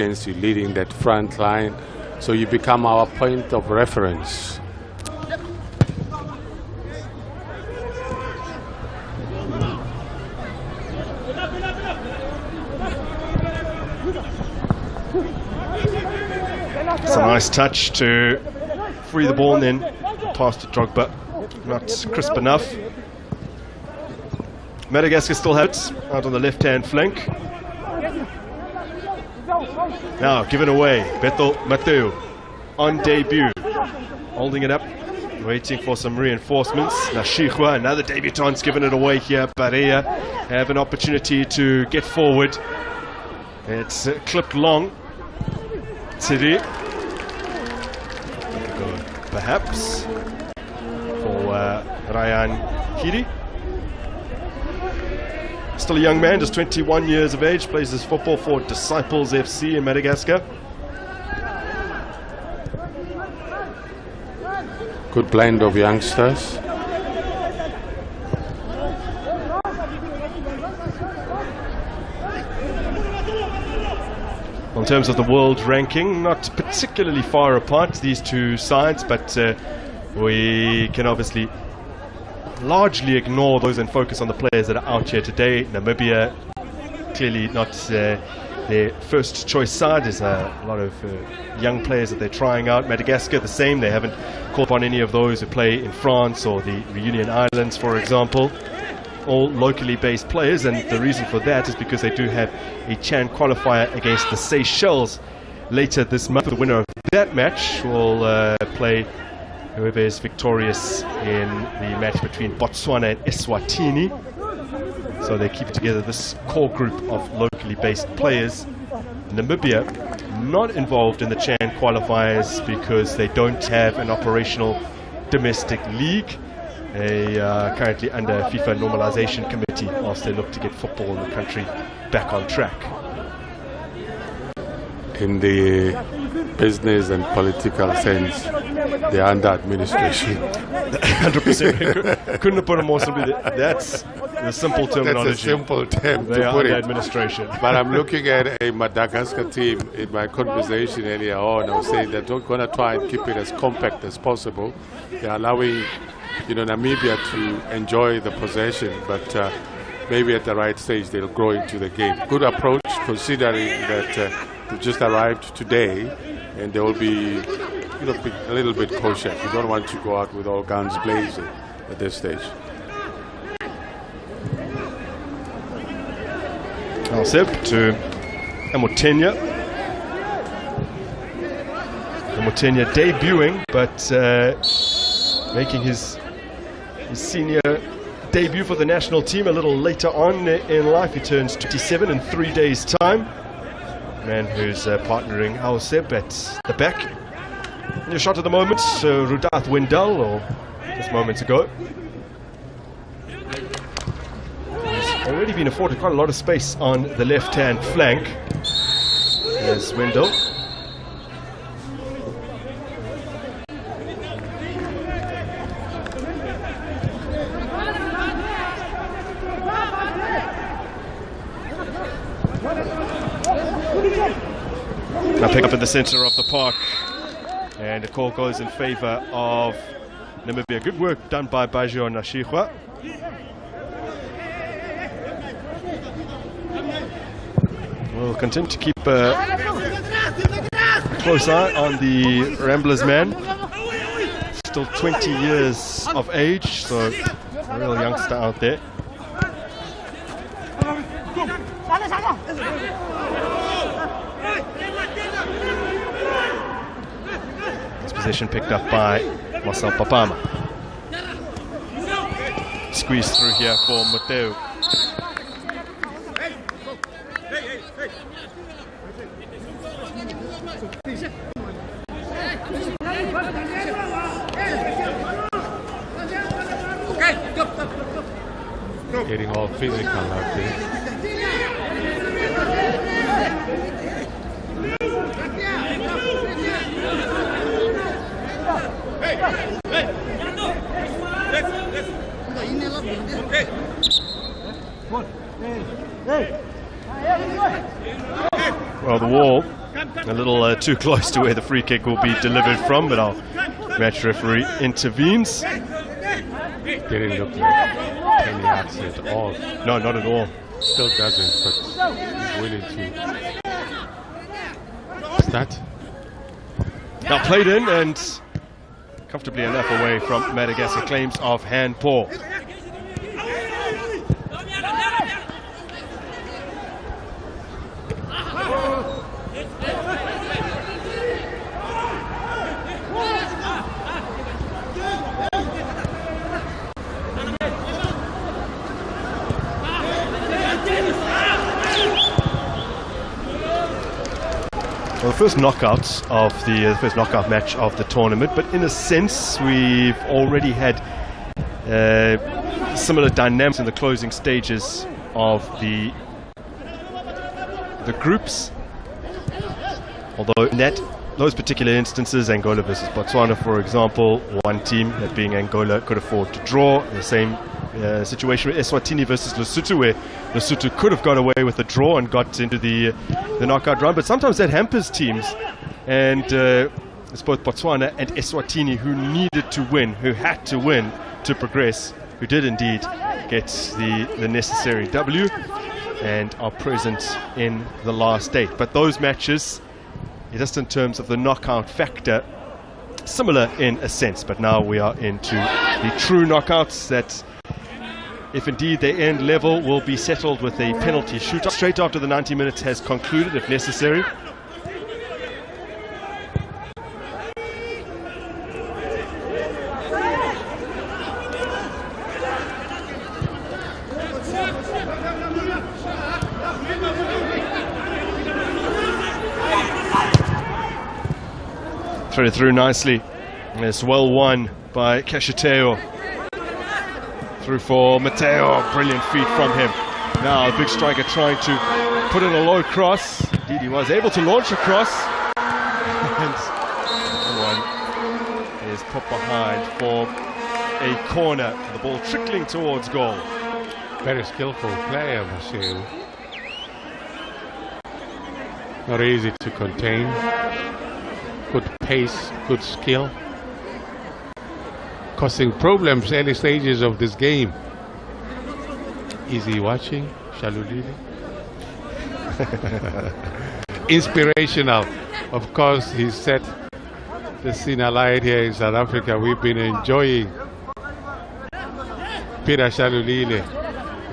you leading that front line, so you become our point of reference. It's a nice touch to free the ball and then pass to Drogba. Not crisp enough. Madagascar still has it out on the left-hand flank. Now given away. Beto Mateu on debut. Holding it up. Waiting for some reinforcements. Nashihwa, another debutant's given it away here. Barea have an opportunity to get forward. It's clipped long. Tsiri. Perhaps for Ryan Hiri. Still a young man, just 21 years of age, plays his football for Disciples FC in Madagascar. Good blend of youngsters. In terms of the world ranking, not particularly far apart, these two sides, but we can obviously largely ignore those and focus on the players that are out here today. Namibia, clearly not their first choice side. There's a lot of young players that they're trying out. Madagascar, the same. They haven't called upon any of those who play in France or the Reunion Islands, for example. All locally based players, and the reason for that is because they do have a CHAN qualifier against the Seychelles later this month. The winner of that match will play whoever is victorious in the match between Botswana and Eswatini. So they keep together this core group of locally based players. Namibia not involved in the CHAN qualifiers because they don't have an operational domestic league. They are currently under FIFA normalization committee whilst they look to get football in the country back on track. In the business and political sense, they are under administration. 100%. Couldn't have put it more simply. That's the simple terminology. That's a simple term they to are put under it. administration. But I'm looking at a Madagascar team in my conversation earlier on. I was saying that they're going to try and keep it as compact as possible. They're allowing, Namibia to enjoy the possession, but maybe at the right stage they'll grow into the game. Good approach, considering that they've just arrived today, and they will be, a little bit cautious. You don't want to go out with all guns blazing at this stage. Alsep to Amotenya. Amotenya debuting, but making his senior debut for the national team a little later on in life. He turns 27 in 3 days' time. Man who's partnering Alsep at the back. And your shot at the moment, Rudath Wendell, or just moments ago. He's already been afforded quite a lot of space on the left-hand flank. There's Wendell. Now pick up in the center of the park, and the call goes in favor of Namibia. Good work done by Bajo Nashihwa. We'll continue to keep a close eye on the Ramblers man. Still 20 years of age, so a real youngster out there. Position picked up by Marcel Papama. Squeeze through here for Mateu. Getting all physical out there. Well, the wall a little too close to where the free kick will be delivered from, but our match referee intervenes. Didn't look like 10 yards at all. No, not at all. Still doesn't, but he's willing to start. Now played in and comfortably enough away from Madagascar. Claims of handball. Well, the first knockouts of the first knockout match of the tournament, but in a sense we've already had similar dynamics in the closing stages of the groups. Although in those particular instances, Angola versus Botswana, for example, one team, that being Angola, could afford to draw. The same situation with Eswatini versus Lesotho, where Lesotho could have got away with a draw and got into the knockout round. But sometimes that hampers teams, and it's both Botswana and Eswatini who needed to win, who had to win to progress, who did indeed get the necessary W and are present in the last 8. But those matches, just in terms of the knockout factor, similar in a sense, but now we are into the true knockouts that, if indeed they end level, will be settled with a penalty shootout straight after the 90 minutes has concluded, if necessary. Threaded through nicely. And it's well won by Kashiteo. Through for Mateo. Brilliant feet from him. Now a big striker trying to put in a low cross. Indeed, he was able to launch a cross. And one is put behind for a corner. The ball trickling towards goal. Very skillful player, Marcel. Not easy to contain. Good pace, good skill. Causing problems early stages of this game. Easy watching, Shalulile. Inspirational. Of course, he set the scene alight here in South Africa. We've been enjoying Peter Shalulile,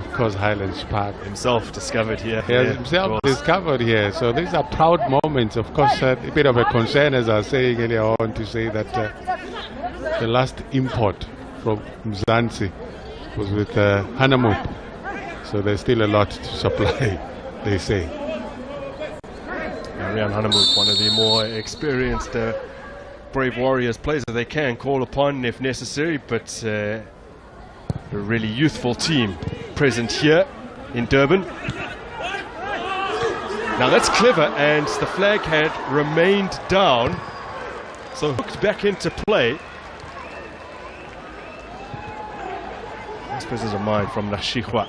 of course, Highlands Park. Himself discovered here. Himself discovered here. So these are proud moments. Of course, a bit of a concern, as I was saying earlier on, to say that the last import from Mzansi was with Hanamut. So there's still a lot to supply, they say. Rian Hanamut, one of the more experienced brave warriors, players that they can call upon if necessary, but a really youthful team present here in Durban. Now that's clever, and the flag had remained down, so hooked back into play. Nice presence of mind from Nashihwa.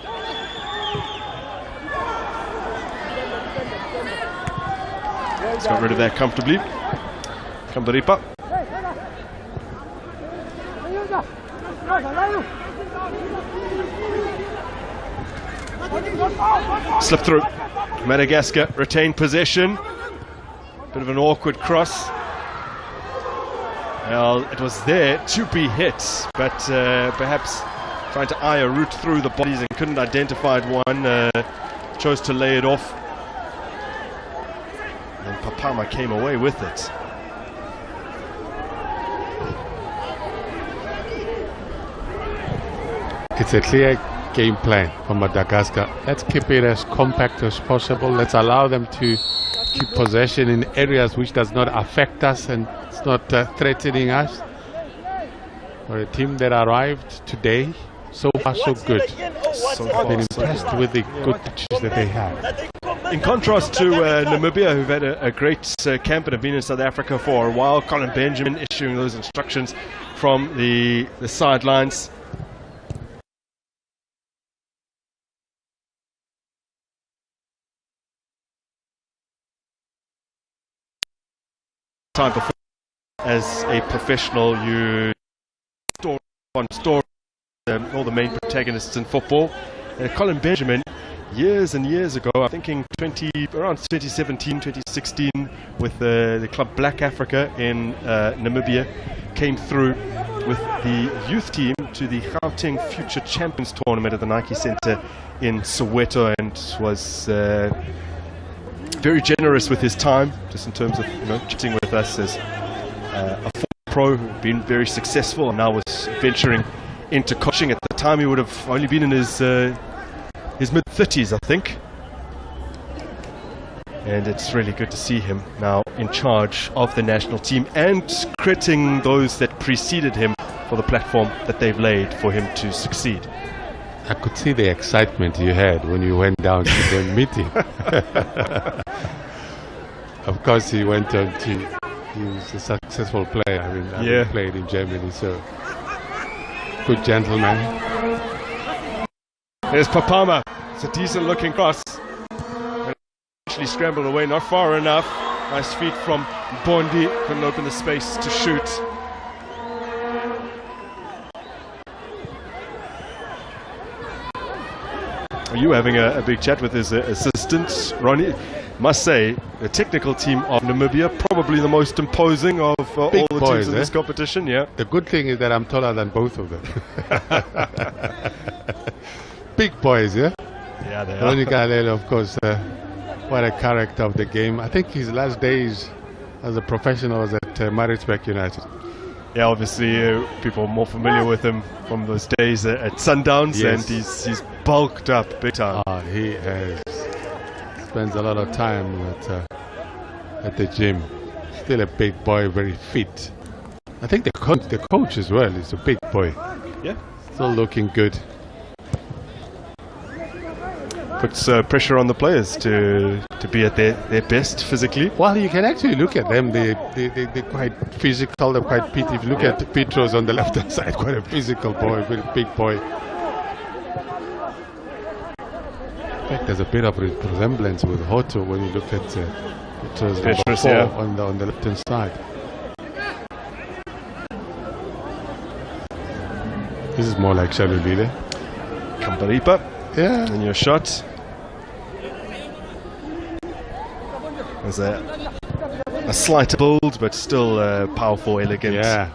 He's got rid of that comfortably. Kambaripa. Slip through. Madagascar retain possession. Bit of an awkward cross. Well, it was there to be hit, but perhaps trying to eye a route through the bodies and couldn't identify one. Chose to lay it off. And Papama came away with it. It's a clear game plan for Madagascar. Let's keep it as compact as possible. Let's allow them to keep possession in areas which does not affect us and it's not threatening us. For a team that arrived today, so far so good. I've been impressed with the good touches that they have. In contrast to Namibia, who've had a great camp and have been in South Africa for a while, Colin Benjamin issuing those instructions from the sidelines. time before. As a professional, you store on story all the main protagonists in football. Colin Benjamin, years and years ago, I think in around 2017, 2016, with the club Black Africa in Namibia, came through with the youth team to the Gauteng Future Champions Tournament at the Nike Center in Soweto, and was very generous with his time, just in terms of chatting with us as a former pro who'd been very successful and now was venturing into coaching. At the time, he would have only been in his mid-30s, I think. And it's really good to see him now in charge of the national team and crediting those that preceded him for the platform that they've laid for him to succeed. I could see the excitement you had when you went down to the meeting. Of course, he went on to... He was a successful player. I mean, he played in Germany, so... Good gentleman. There's Papama. It's a decent looking cross. And actually scrambled away, not far enough. Nice feet from Bondi. Couldn't open the space to shoot. Are you having a big chat with his assistant, Ronnie? Must say, the technical team of Namibia, probably the most imposing of all the teams in this competition. Yeah. The good thing is that I'm taller than both of them. Big boys, yeah? Yeah, they are. Ronnie Galelo, of course, what a character of the game. I think his last days as a professional was at Maritzburg United. Yeah, obviously people are more familiar with him from those days at Sundowns, and he's bulked up big time. He has. Spends a lot of time at the gym. Still a big boy, very fit. I think the coach as well is a big boy. Yeah. Still looking good. Puts pressure on the players to be at their best physically. Well, you can actually look at them. They're quite physical. They're quite fit. If you look at Petros on the left-hand side, quite a physical boy, very big boy. In fact, there's a bit of resemblance with Hoto when you look at Petros number 4 on the left-hand side. This is more like Shalulile. Kambaripa. Yeah. And your shot. There's a slight build, but still powerful, elegant. Yeah.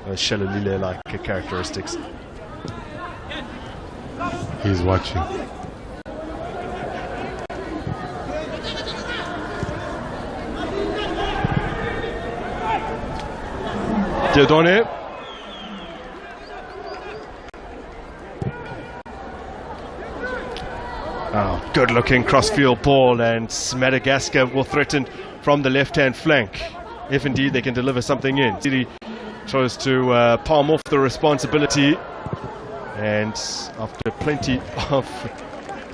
Shalulile-like characteristics. He's watching. Diodone. Oh, good looking cross-field ball, and Madagascar will threaten from the left-hand flank, if indeed they can deliver something in. He tries to palm off the responsibility, and after plenty of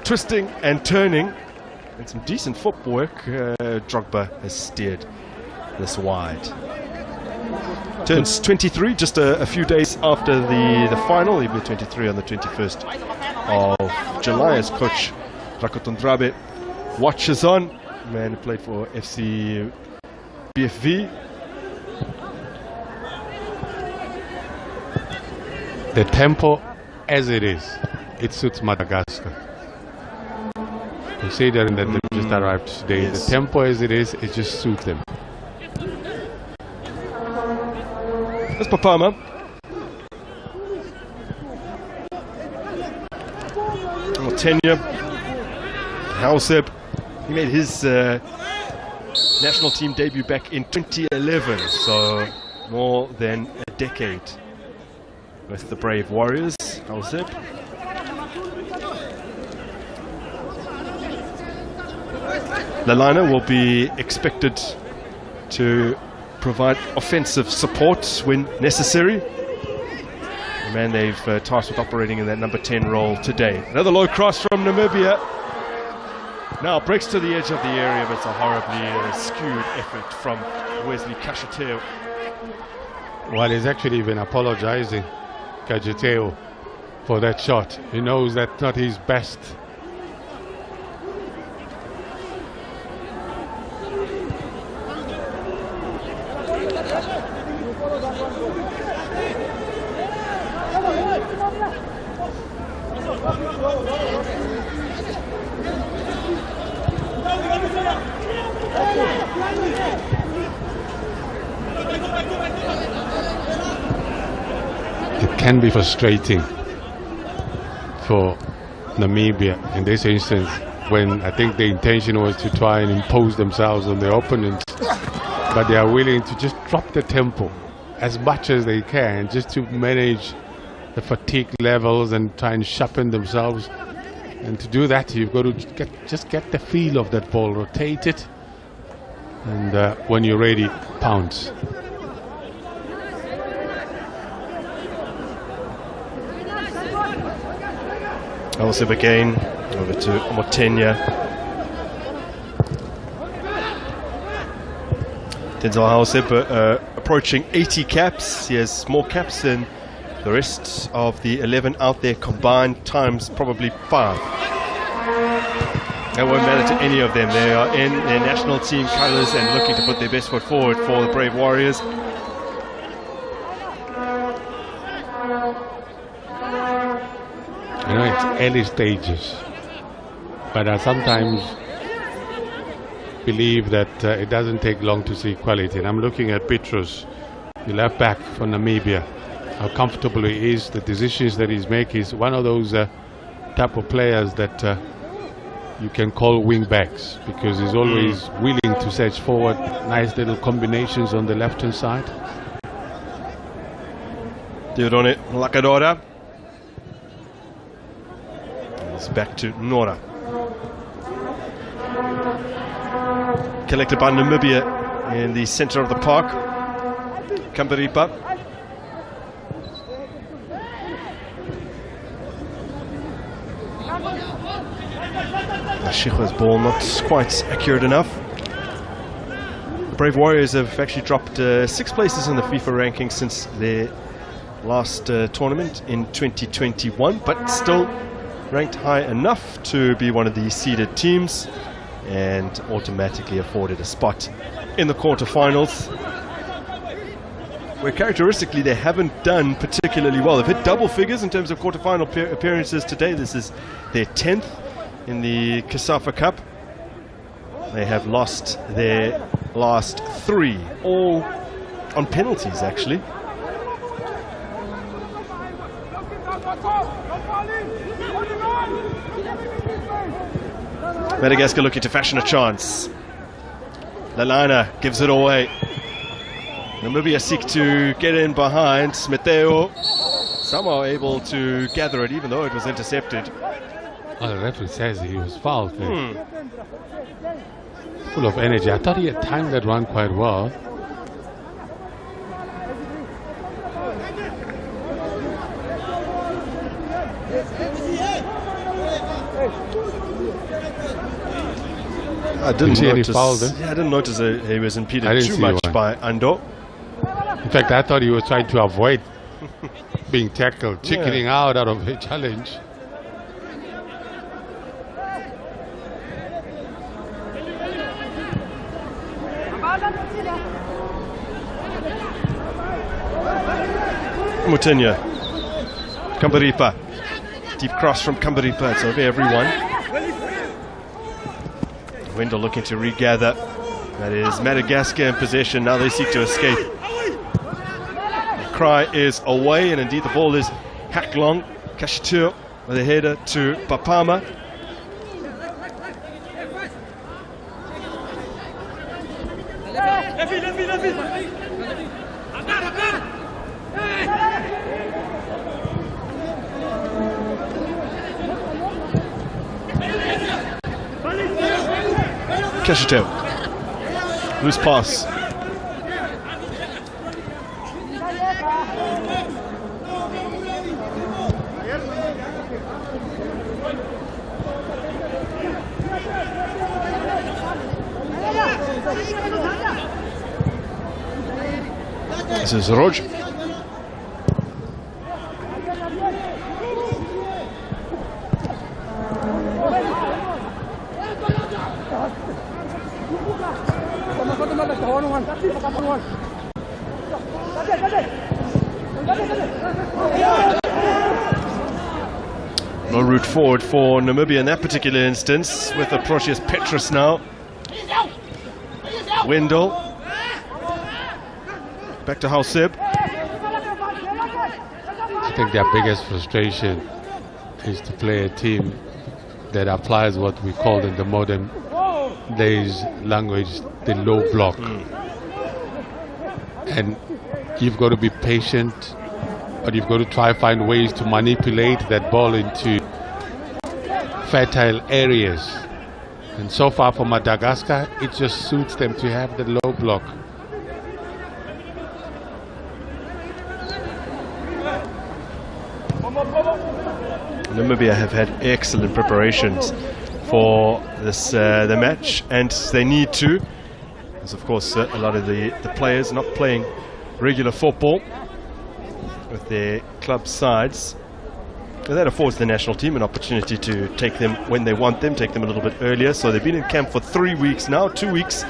twisting and turning and some decent footwork, Drogba has steered this wide. Turns 23 just a few days after the final. He'll be 23 on the 21st of July as coach Rakotondrabe watches on. Man who played for FC BFV. The tempo as it is, it suits Madagascar. Considering that they just arrived today, the tempo as it is, it just suits them. That's Papama. Tenure. Hauseb. He made his national team debut back in 2011, so more than a decade with the Brave Warriors. Hauseb. Lalana will be expected to provide offensive support when necessary. The man they've tasked with operating in that number 10 role today. Another low cross from Namibia. Now breaks to the edge of the area, but it's a horribly skewed effort from Wesley Kashateo. Well, he's actually been apologizing, Kashateo, for that shot. He knows that's not his best. It can be frustrating for Namibia in this instance, when I think the intention was to try and impose themselves on the opponents, but they are willing to just drop the tempo as much as they can just to manage the fatigue levels and try and sharpen themselves. And to do that, you've got to just get the feel of that ball, rotate it, and when you're ready, pounce. Halseb again, over to Motenya. Denzel Halseb approaching 80 caps. He has more caps than the rest of the 11 out there combined, times probably 5. That won't matter to any of them. They are in their national team colours and looking to put their best foot forward for the Brave Warriors. You know, it's early stages, but I sometimes believe that it doesn't take long to see quality. And I'm looking at Petrus, the left back for Namibia, how comfortable he is, the decisions that he's making. He's one of those type of players that you can call wing backs, because he's always willing to search forward, nice little combinations on the left hand side. Diodone Lakadora. It's back to Nora. Collected by Namibia in the center of the park. Kambaripa. Shikwa's ball not quite accurate enough. The Brave Warriors have actually dropped 6 places in the FIFA rankings since their last tournament in 2021, but still ranked high enough to be one of the seeded teams and automatically afforded a spot in the quarterfinals, where characteristically they haven't done particularly well. They've hit double figures in terms of quarterfinal appearances today. This is their 10th in the COSAFA Cup. They have lost their last 3, all on penalties actually. Madagascar looking to fashion a chance. Lalana gives it away. Namibia seek to get in behind. Smeteo somehow able to gather it, even though it was intercepted. Well, the referee says he was fouled. Full of energy. I thought he had timed that run quite well. I didn't notice he was impeded too much by Ando. In fact, I thought he was trying to avoid being tackled, chickening out of a challenge. Mutenya. Kambaripa. Deep cross from Kambaripa. It's over everyone. Wendell looking to regather. That is Madagascar in possession. Now they seek to escape. The cry is away, and indeed the ball is hacked long. Kashitur with a header to Papama. Kashitur. Loose pass. This is Roj. No route forward for Namibia in that particular instance, with Aprocius Petrus now. Wendell. Back to Halseb. I think their biggest frustration is to play a team that applies what we call in the modern days language the low block. And you've got to be patient, but you've got to try find ways to manipulate that ball into fertile areas. And so far for Madagascar, it just suits them to have the low block. Namibia have had excellent preparations for this the match, and they need to, because of course a lot of the players not playing regular football with their club sides. And that affords the national team an opportunity to take them when they want them, take them a little bit earlier. So they've been in camp for 3 weeks now, 2 weeks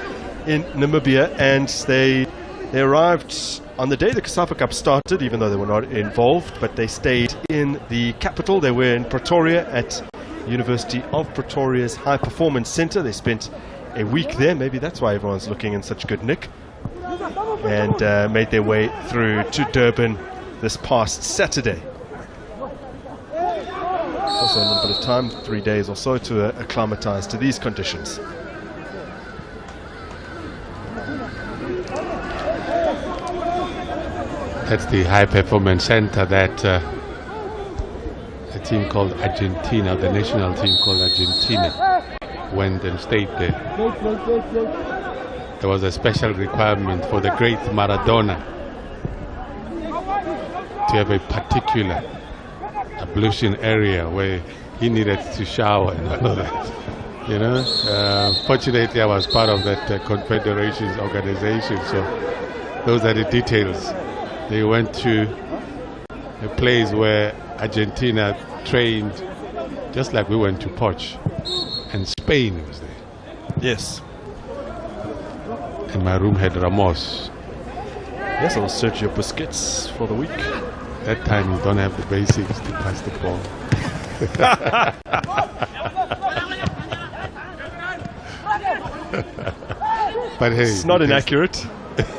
in Namibia, and they arrived on the day the COSAFA Cup started, even though they were not involved, but they stayed in the capital. They were in Pretoria at University of Pretoria's High Performance Centre. They spent a week there, maybe that's why everyone's looking in such good nick, and made their way through to Durban this past Saturday. Also a little bit of time, 3 days or so, to acclimatise to these conditions. That's the High Performance Center that a team called Argentina, the national team called Argentina, went and stayed there. There was a special requirement for the great Maradona to have a particular ablution area where he needed to shower and all of that. You know, fortunately I was part of that Confederation's organization, so those are the details. They went to a place where Argentina trained, just like we went to Poch, and Spain was there. Yes. And my room had Ramos. Yes, it was Sergio Busquets for the week. That time you don't have the basics to pass the ball. But hey, it's not inaccurate.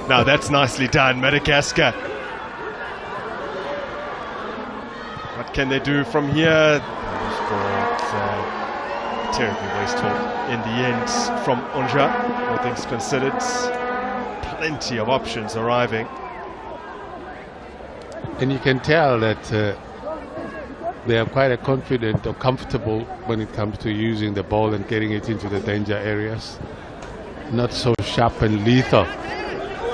Now that's nicely done, Madagascar. What can they do from here? Terribly wasteful in the end from Onja, all things considered. Plenty of options arriving. And you can tell that they are quite confident or comfortable when it comes to using the ball and getting it into the danger areas. Not so sharp and lethal.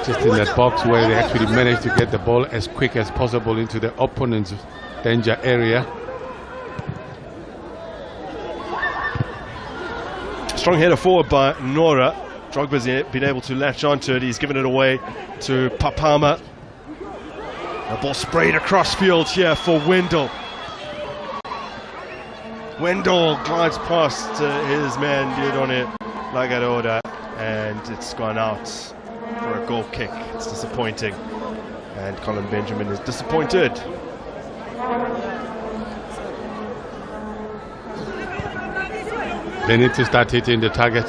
Just in that box where they actually manage to get the ball as quick as possible into the opponent's danger area. Strong header forward by Nora. Drogba's been able to latch onto it. He's given it away to Papama. The ball sprayed across field here for Wendell. Wendell glides past his man Diodone Lagaroda, and it's gone out for a goal kick. It's disappointing, and Colin Benjamin is disappointed. They need to start hitting the target.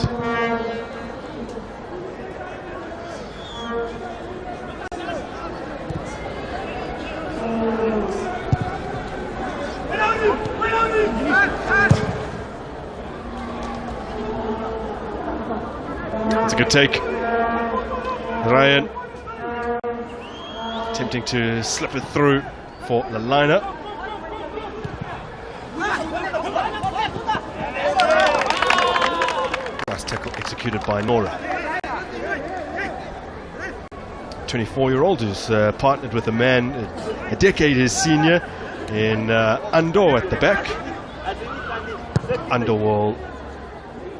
It's a good take. Ryan attempting to slip it through for the liner. Nice tackle executed by Nora. 24-year-old who's partnered with a man a decade his senior in Ando at the back. Ando will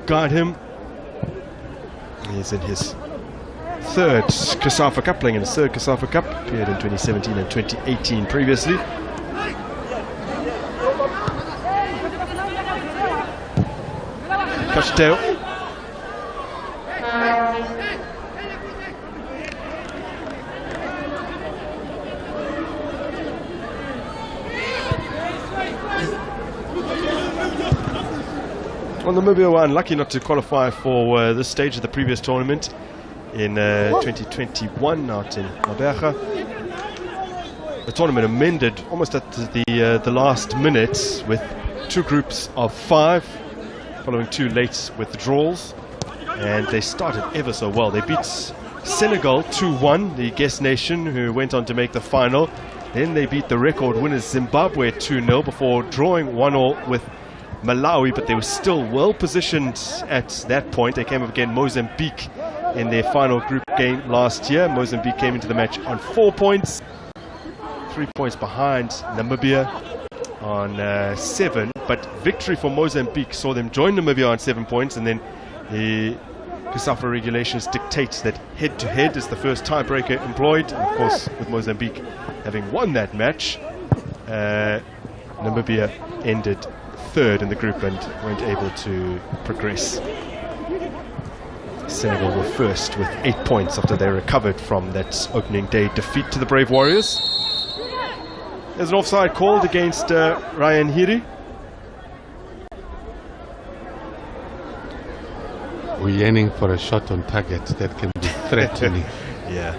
guide him. He's in his third COSAFA Cup, playing in his third COSAFA Cup, appeared in 2017 and 2018 previously. Cacheteo. Well, Namibia were unlucky not to qualify for this stage of the previous tournament in 2021 out in Madagascar. The tournament amended almost at the last minute with 2 groups of 5, following 2 late withdrawals, and they started ever so well. They beat Senegal 2-1, the guest nation who went on to make the final. Then they beat the record winners Zimbabwe 2-0 before drawing 1-1 with Malawi, but they were still well positioned at that point. They came up against Mozambique in their final group game last year. Mozambique came into the match on 4 points, 3 points behind Namibia on 7, but victory for Mozambique saw them join Namibia on 7 points, and then the COSAFA regulations dictate that head-to-head is the first tiebreaker employed. And of course, with Mozambique having won that match, Namibia ended 3rd in the group and weren't able to progress. Senegal were first with 8 points after they recovered from that opening day defeat to the Brave Warriors. There's an offside called against Ryan Hiri. We're yearning for a shot on target that can be threatening. Yeah.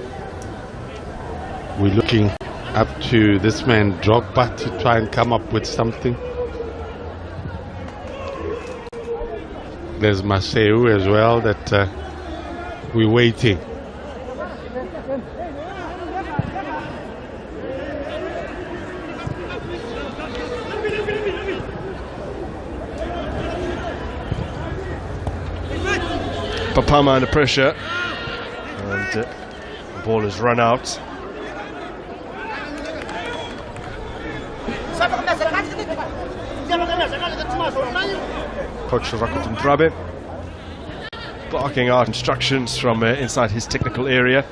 We're looking up to this man Drogba to try and come up with something. There's Maseu as well that we're waiting. Papama under pressure, and the ball is run out. Coach Rakut Ndrabe barking out instructions from inside his technical area.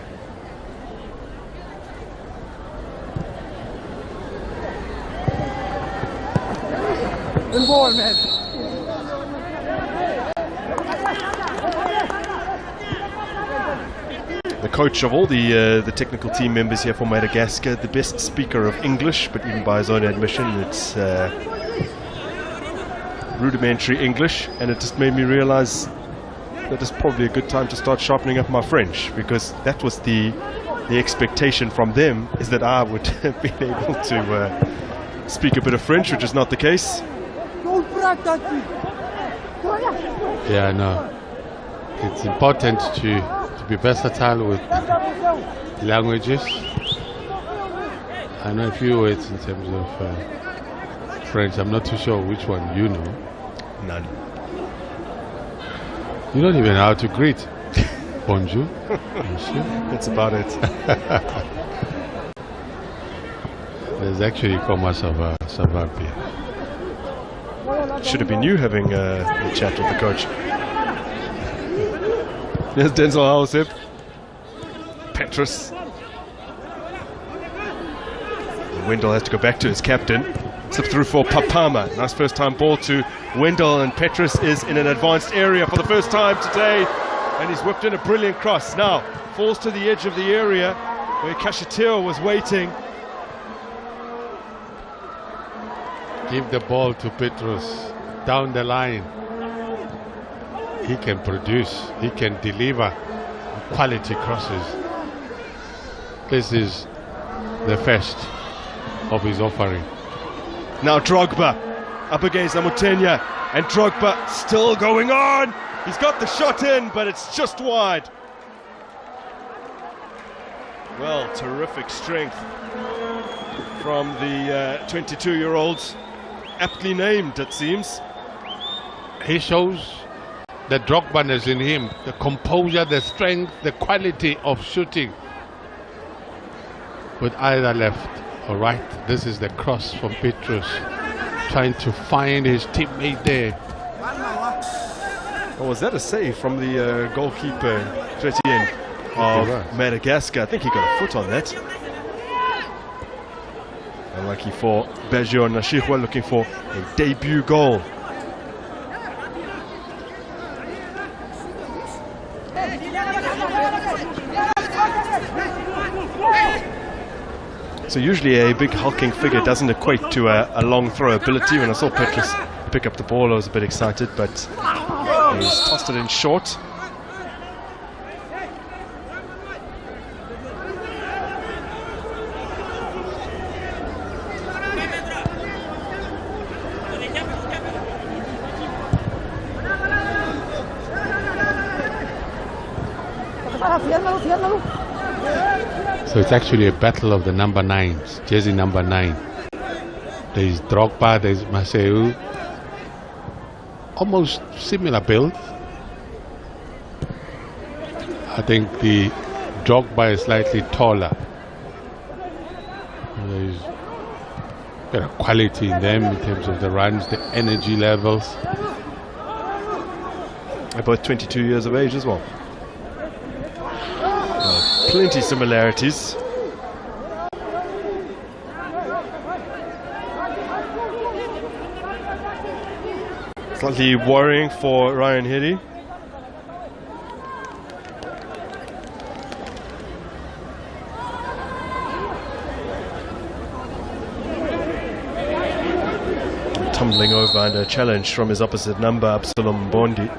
The coach of all the technical team members here for Madagascar, the best speaker of English, but even by his own admission, it's rudimentary English, and it just made me realize that it's probably a good time to start sharpening up my French, because that was the expectation from them, is that I would have been able to speak a bit of French, which is not the case. Yeah, no. It's important to be versatile with languages. I know a few words in terms of French. I'm not too sure which one you know. None. You don't even know how to greet. Bonjour. Monsieur. That's about it. There's actually Comment ça va bien. Should have been you having a chat with the coach. There's Denzel Howsep. Petrus. Wendell has to go back to his captain. Slip through for Papama. Nice first time ball to Wendell, and Petrus is in an advanced area for the first time today. And he's whipped in a brilliant cross. Now, falls to the edge of the area where Kashateo was waiting. Give the ball to Petrus down the line. He can produce, he can deliver quality crosses. This is the first of his offering. Now Drogba up against Amutenya, and Drogba still going on. He's got the shot in, but it's just wide. Well, terrific strength from the 22-year-olds, aptly named, it seems. He shows the Drogba-ness in him, the composure, the strength, the quality of shooting with either left or right. This is the cross from Petrus, trying to find his teammate there. Oh, was that a save from the goalkeeper, Chrétien of Madagascar? I think he got a foot on that. Unlucky for Bergio and Nashihwa, looking for a debut goal. So usually a big hulking figure doesn't equate to a long throw ability. When I saw Petrus pick up the ball. I was a bit excited, but he's tossed it in short. So it's actually a battle of the number 9s, jersey number 9. There's Drogba, there's Maseu. Almost similar build. I think the Drogba is slightly taller. There's a bit of quality in them in terms of the runs, the energy levels. They're both 22 years of age as well. Plenty similarities. Slightly worrying for Ryan Hedy. Tumbling over under a challenge from his opposite number, Absalom Bondi.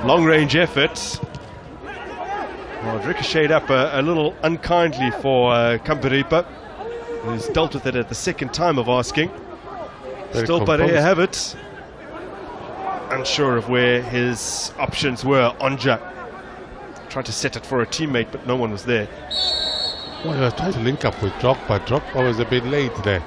Long range effort. Well, it ricocheted up a little unkindly for Kampiripa, who's dealt with it at the second time of asking. Very Still composed. Barea have it. Unsure of where his options were. Onja tried to set it for a teammate, but no one was there. Well, he was trying to link up with Drogba. Drogba was a bit late there.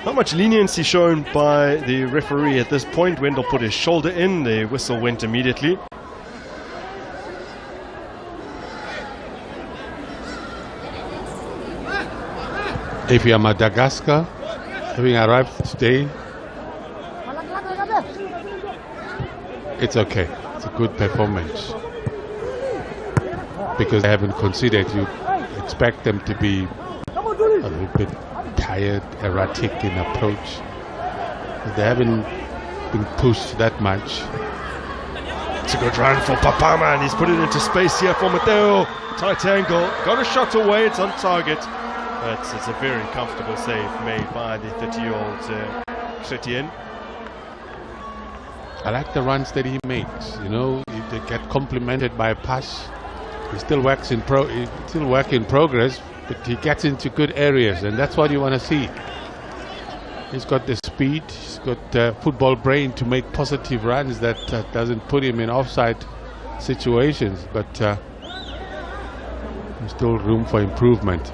Not much leniency shown by the referee at this point. Wendell put his shoulder in. The whistle went immediately. If you are Madagascar, having arrived today, it's okay. It's a good performance. Because they haven't conceded, you expect them to be a little bit tired, erratic in approach. But they haven't been pushed that much. It's a good run for Papama, and he's put it into space here for Mateo. Tight angle, got a shot away, it's on target. But it's a very comfortable save made by the 30-year-old Chrétien. I like the runs that he makes. You know, if they get complemented by a pass, he still works in work in progress, but he gets into good areas, and that's what you want to see. He's got the speed, he's got football brain to make positive runs that doesn't put him in offside situations, but there's still room for improvement.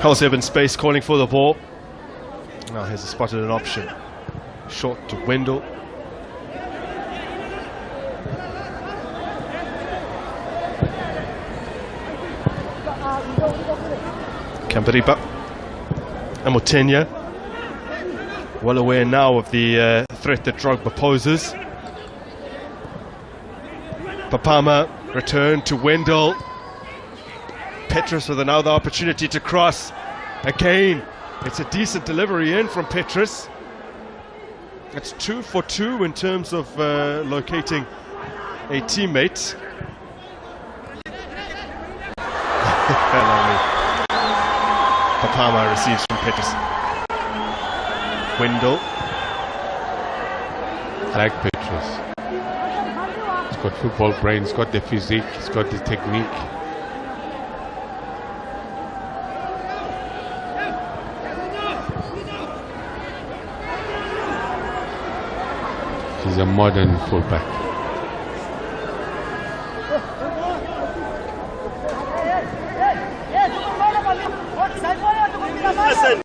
Hulseb in space calling for the ball. Now here's a spotted an option. Short to Wendell. Kampiripa. Amotenya. Well aware now of the threat that Drogba poses. Papama return to Wendell. Petrus with another opportunity to cross. Again, it's a decent delivery in from Petrus. It's 2 for 2 in terms of locating a teammate. Papama receives from Petrus. Wendell. I like Petrus. He's got football brain, he's got the physique, he's got the technique. He's a modern fullback.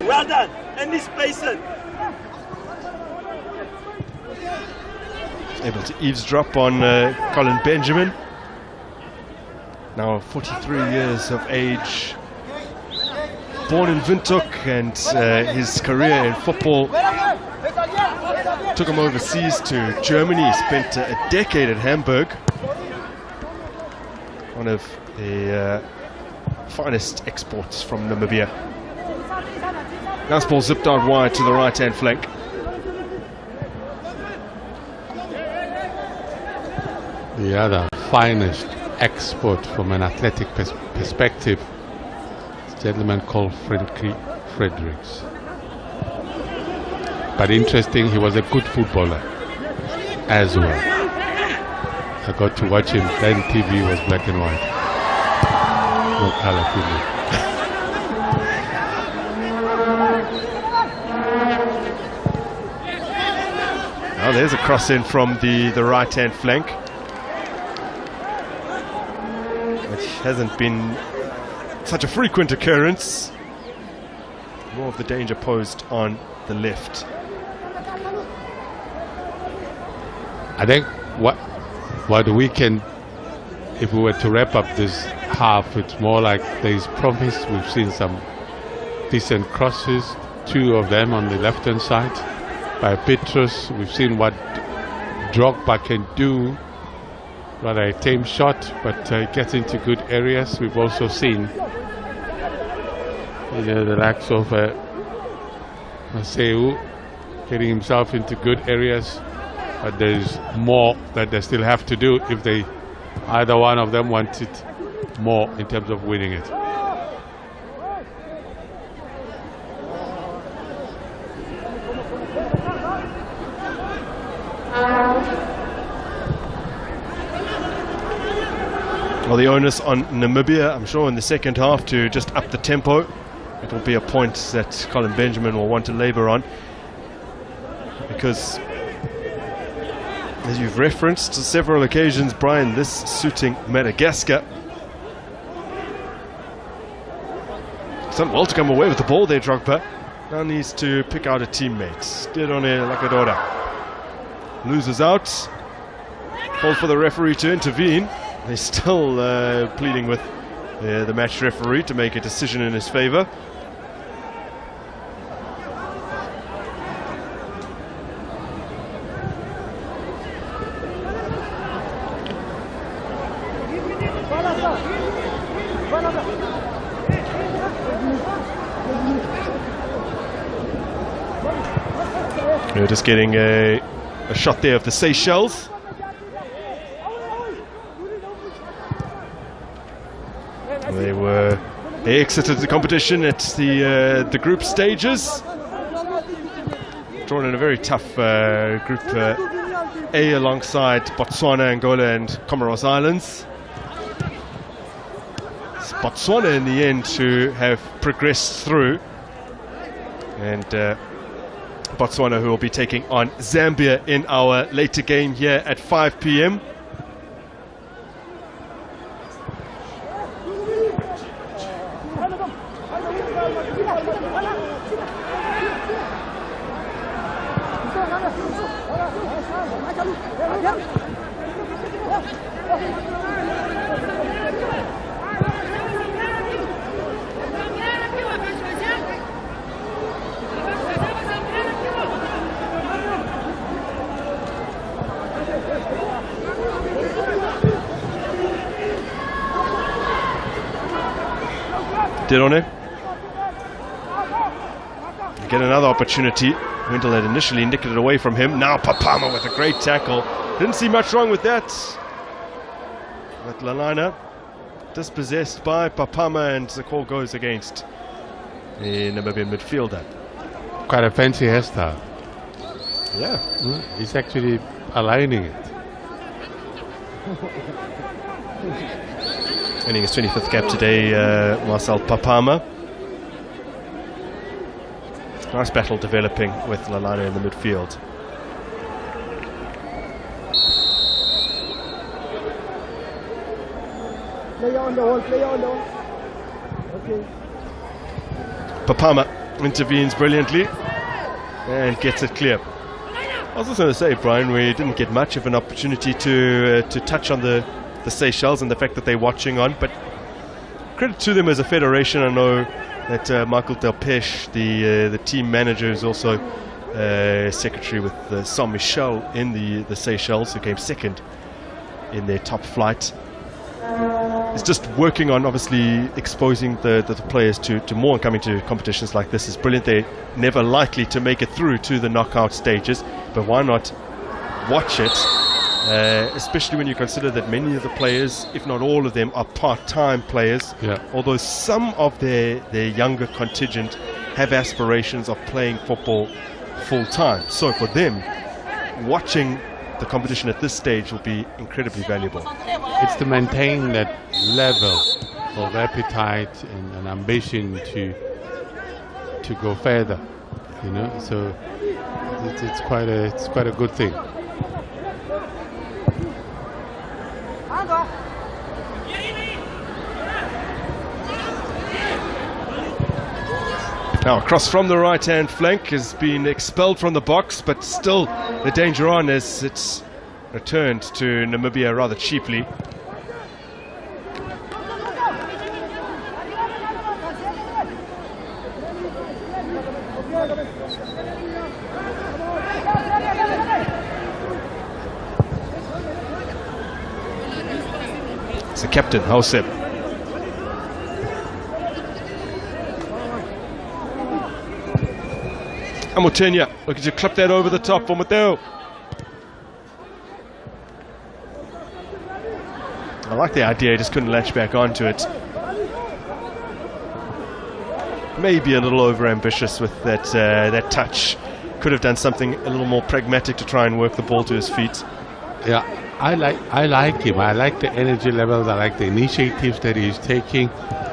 Well done. And this Mason. Able to eavesdrop on Colin Benjamin. Now 43 years of age. Born in Windhoek, and his career in football took him overseas to Germany. He spent a decade at Hamburg. One of the finest exports from Namibia. Nice ball zipped out wide to the right-hand flank. The other finest export from an athletic perspective, this gentleman called Frankie Fredericks. But interesting, he was a good footballer as well. I got to watch him, then TV was black and white. No color TV. Now there's a cross in from the right-hand flank, which hasn't been such a frequent occurrence. More of the danger posed on the left. I think what we can, if we were to wrap up this half, it's more like there is promise. We've seen some decent crosses, 2 of them on the left-hand side by Petrus. We've seen what Drogba can do, rather a tame shot, but gets into good areas. We've also seen the likes of Maseu getting himself into good areas, but there's more that they still have to do if they, either one of them, wanted more in terms of winning it. Well, the onus on Namibia, I'm sure, in the second half to just up the tempo. It will be a point that Colin Benjamin will want to labour on, because, as you've referenced to several occasions, Brian, this suiting Madagascar. Done well to come away with the ball there, Drogba. Now needs to pick out a teammate. Dedone Lakadora loses out. Called for the referee to intervene. They're still pleading with the match referee to make a decision in his favour. We're just getting a shot there of the Seychelles. They exited the competition at the group stages. Drawn in a very tough group A alongside Botswana, Angola and Comoros Islands. It's Botswana in the end to have progressed through, and Botswana who will be taking on Zambia in our later game here at 5 p.m. Dedone. Get another opportunity. Wendell had initially nicked it away from him. Now Papama with a great tackle. Didn't see much wrong with that. But Lalana dispossessed by Papama, and the call goes against the Namibian midfielder. Quite a fancy hairstyle. Yeah. He's actually aligning it. Earning his 25th cap today, Marcel Papama. Nice battle developing with Lalana in the midfield. Papama intervenes brilliantly and gets it clear. I was also going to say, Brian, we didn't get much of an opportunity to touch on the Seychelles and the fact that they're watching on, but credit to them as a federation. I know that Michael Delpeche, the team manager, is also secretary with is just working on obviously exposing the players to more and coming to competitions like this is brilliant. They're never likely to make it through to the knockout stages, but why not watch it, especially when you consider that many of the players, if not all of them, are part-time players, although some of their younger contingent have aspirations of playing football full-time. So for them, watching the competition at this stage will be incredibly valuable. It's to maintain that level of appetite and ambition to go further, you know. So it's quite a good thing. Now, across from the right-hand flank has been expelled from the box, but still the danger on as it's returned to Namibia rather cheaply. It's the captain, Hosep. Amotenya looking to clip that over the top for Mateo. I like the idea, he just couldn't latch back onto it. Maybe a little over-ambitious with that touch. Could have done something a little more pragmatic to try and work the ball to his feet. Yeah, I like him. I like the energy levels. I like the initiatives that he's taking.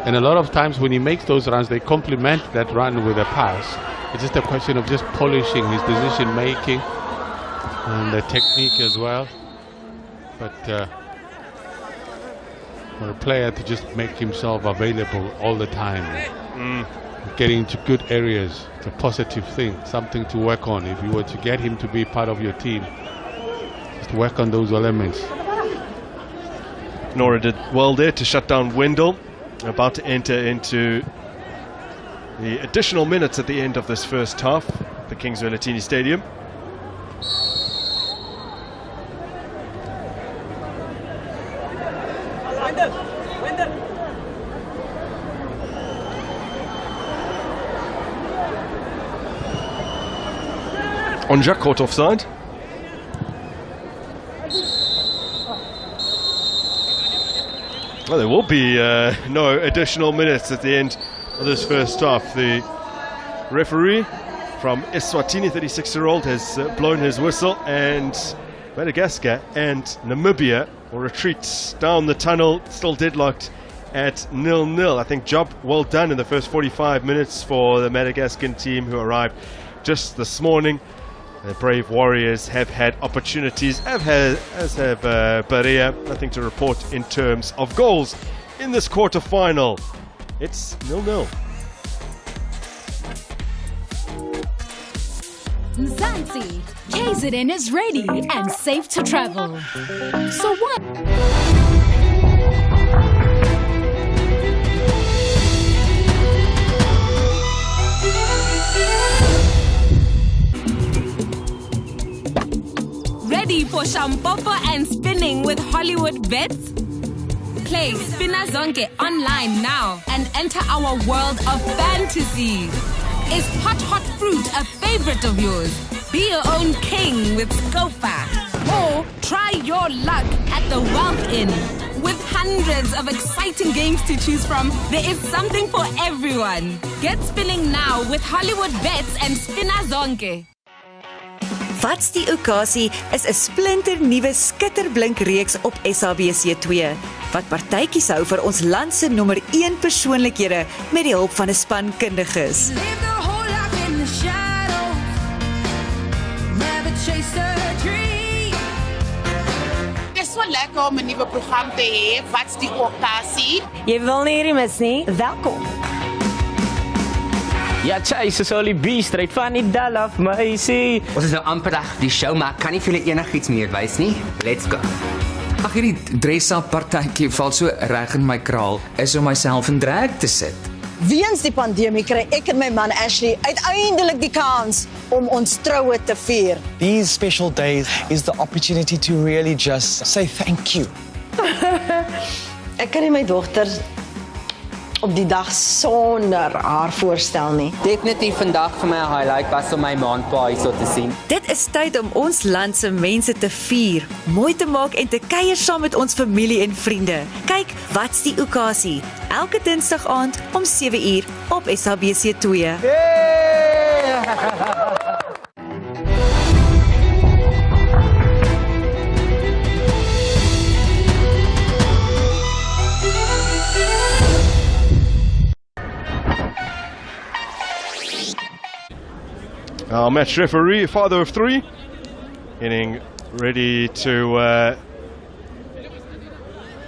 And a lot of times when he makes those runs, they complement that run with a pass. It's just a question of just polishing his decision making and the technique as well. But for a player to just make himself available all the time, getting into good areas, it's a positive thing, something to work on. If you were to get him to be part of your team, just work on those elements. Nora did well there to shut down Wendell, about to enter into the additional minutes at the end of this first half, the Kingsway Latini Stadium. Onja caught offside. Well, there will be no additional minutes at the end of this first half. The referee from Eswatini, 36-year-old, has blown his whistle, and Madagascar and Namibia will retreat down the tunnel, still deadlocked at 0-0. I think job well done in the first 45 minutes for the Madagascan team, who arrived just this morning. The brave Warriors have had opportunities, as have Barea. Nothing to report in terms of goals in this quarter-final. It's 0-0. Mzansi, KZN is ready and safe to travel. So what? Ready for Shampopo and spinning with Hollywood bets? Play Spina Zonke online now and enter our world of fantasy. Is hot fruit a favorite of yours? Be your own king with COSAFA. Or try your luck at the Wealth Inn. With hundreds of exciting games to choose from, there is something for everyone. Get spinning now with Hollywood bets and Spina Zonke. Wat's die okasie is 'n splinternuwe skitterblink reeks op SABC2 wat partytjies hou vir ons land se nommer 1 persoonlikhede met die hulp van 'n span kundiges. Dis so lekker om 'n nuwe program te hê. Wat's die okasie? Jy wil nie hierdie mis nie. Welkom. Ja, Chase is Ollie B, straight van die dal af, meisie. Ons is nou amper reg die show, maar kan nie vir julle enigiets meer wys nie. Let's go. Ag, hierdie dress-up partytjie val so reg in my kraal, is om myself in drag te sit. Weens die pandemie kry ek en my man Ashley uiteindelik die kans om ons troue te vier. These special days is the opportunity to really just say thank you. Ek kan nie my dogter op die dag sonder haar voorstel nie. Definitief vandag vir my 'n highlight was om my maandpa hierso te sien. Dit is tyd om ons land se mense te vier, mooi te maak en te kuier saam met ons familie en vriende. Kyk, wat's die okasie? Elke Dinsdag aand om 7:00 op SABC2. Our match referee, father of three, getting ready to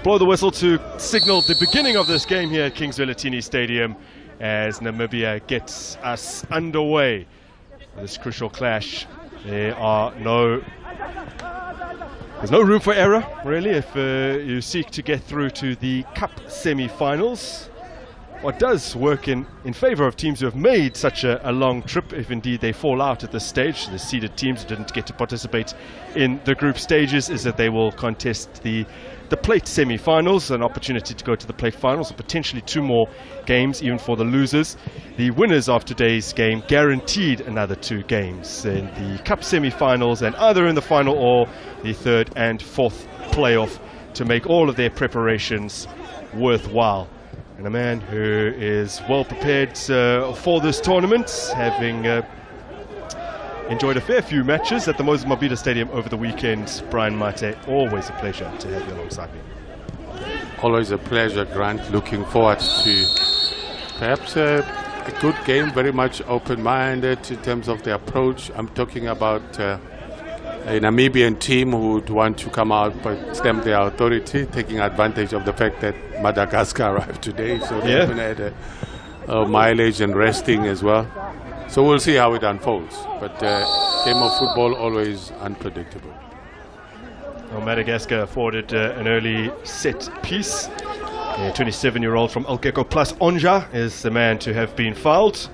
blow the whistle to signal the beginning of this game here at Kings Villatini Stadium as Namibia gets us underway. This crucial clash. There's no room for error, really, if you seek to get through to the Cup semi-finals. What does work in favour of teams who have made such a long trip, if indeed they fall out at this stage, the seeded teams who didn't get to participate in the group stages, is that they will contest the plate semi-finals, an opportunity to go to the plate finals, and potentially 2 more games, even for the losers. The winners of today's game guaranteed another 2 games in the Cup semi-finals, and either in the final or the 3rd and 4th playoff, to make all of their preparations worthwhile. And a man who is well prepared for this tournament, having enjoyed a fair few matches at the Moses Mabhida Stadium over the weekend. Brian Mate, always a pleasure to have you alongside me. Always a pleasure, Grant. Looking forward to perhaps a good game, very much open-minded in terms of the approach. I'm talking about a Namibian team who would want to come out but stamp their authority, taking advantage of the fact that Madagascar arrived today, so they haven't had a mileage and resting as well. So we'll see how it unfolds. But game of football always unpredictable. Well, Madagascar afforded an early set piece. A 27-year-old from Alkeko Plus Onja is the man to have been fouled.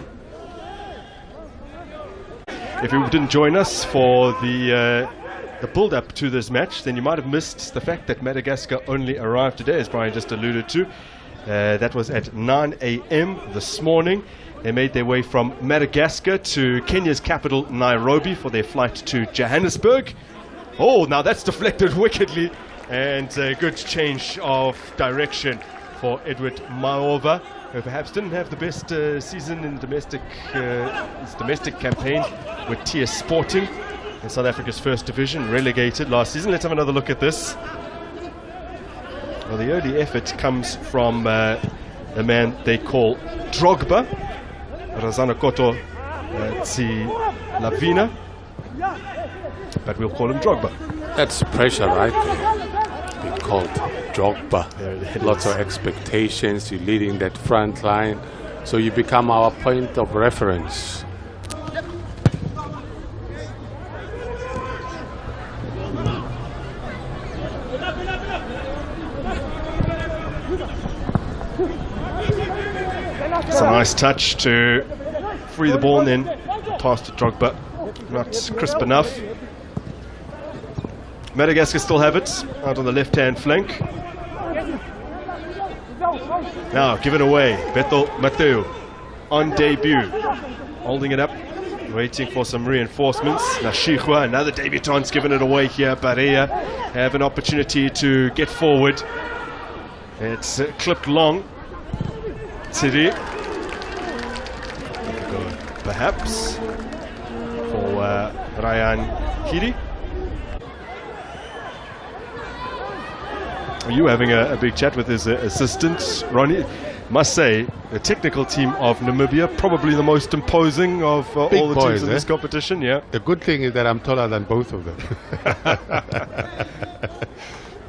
If you didn't join us for the build-up to this match, then you might have missed the fact that Madagascar only arrived today, as Brian just alluded to. That was at 9 a.m. this morning. They made their way from Madagascar to Kenya's capital, Nairobi, for their flight to Johannesburg. Oh, now that's deflected wickedly, and a good change of direction for Edward Maova, who perhaps didn't have the best season in his domestic campaign with TS Sporting in South Africa's first division, relegated last season. Let's have another look at this. Well, the early effort comes from the man they call Drogba, Razana Koto Lavina, but we'll call him Drogba. That's pressure, right? Being called Drogba. Lots of expectations. You're leading that front line, so you become our point of reference. It's a nice touch to free the ball and then pass to Drogba. Not crisp enough. Madagascar still have it out on the left-hand flank. Now given away, Beto Mateu on debut, holding it up, waiting for some reinforcements. Nashihwa, another debutant's given it away here. Barea have an opportunity to get forward. It's clipped long. Tsiri, perhaps for Ryan Kiri. Are you having a big chat with his assistant, Ronnie? Must say, the technical team of Namibia, probably the most imposing of all the teams in this competition. Yeah. The good thing is that I'm taller than both of them.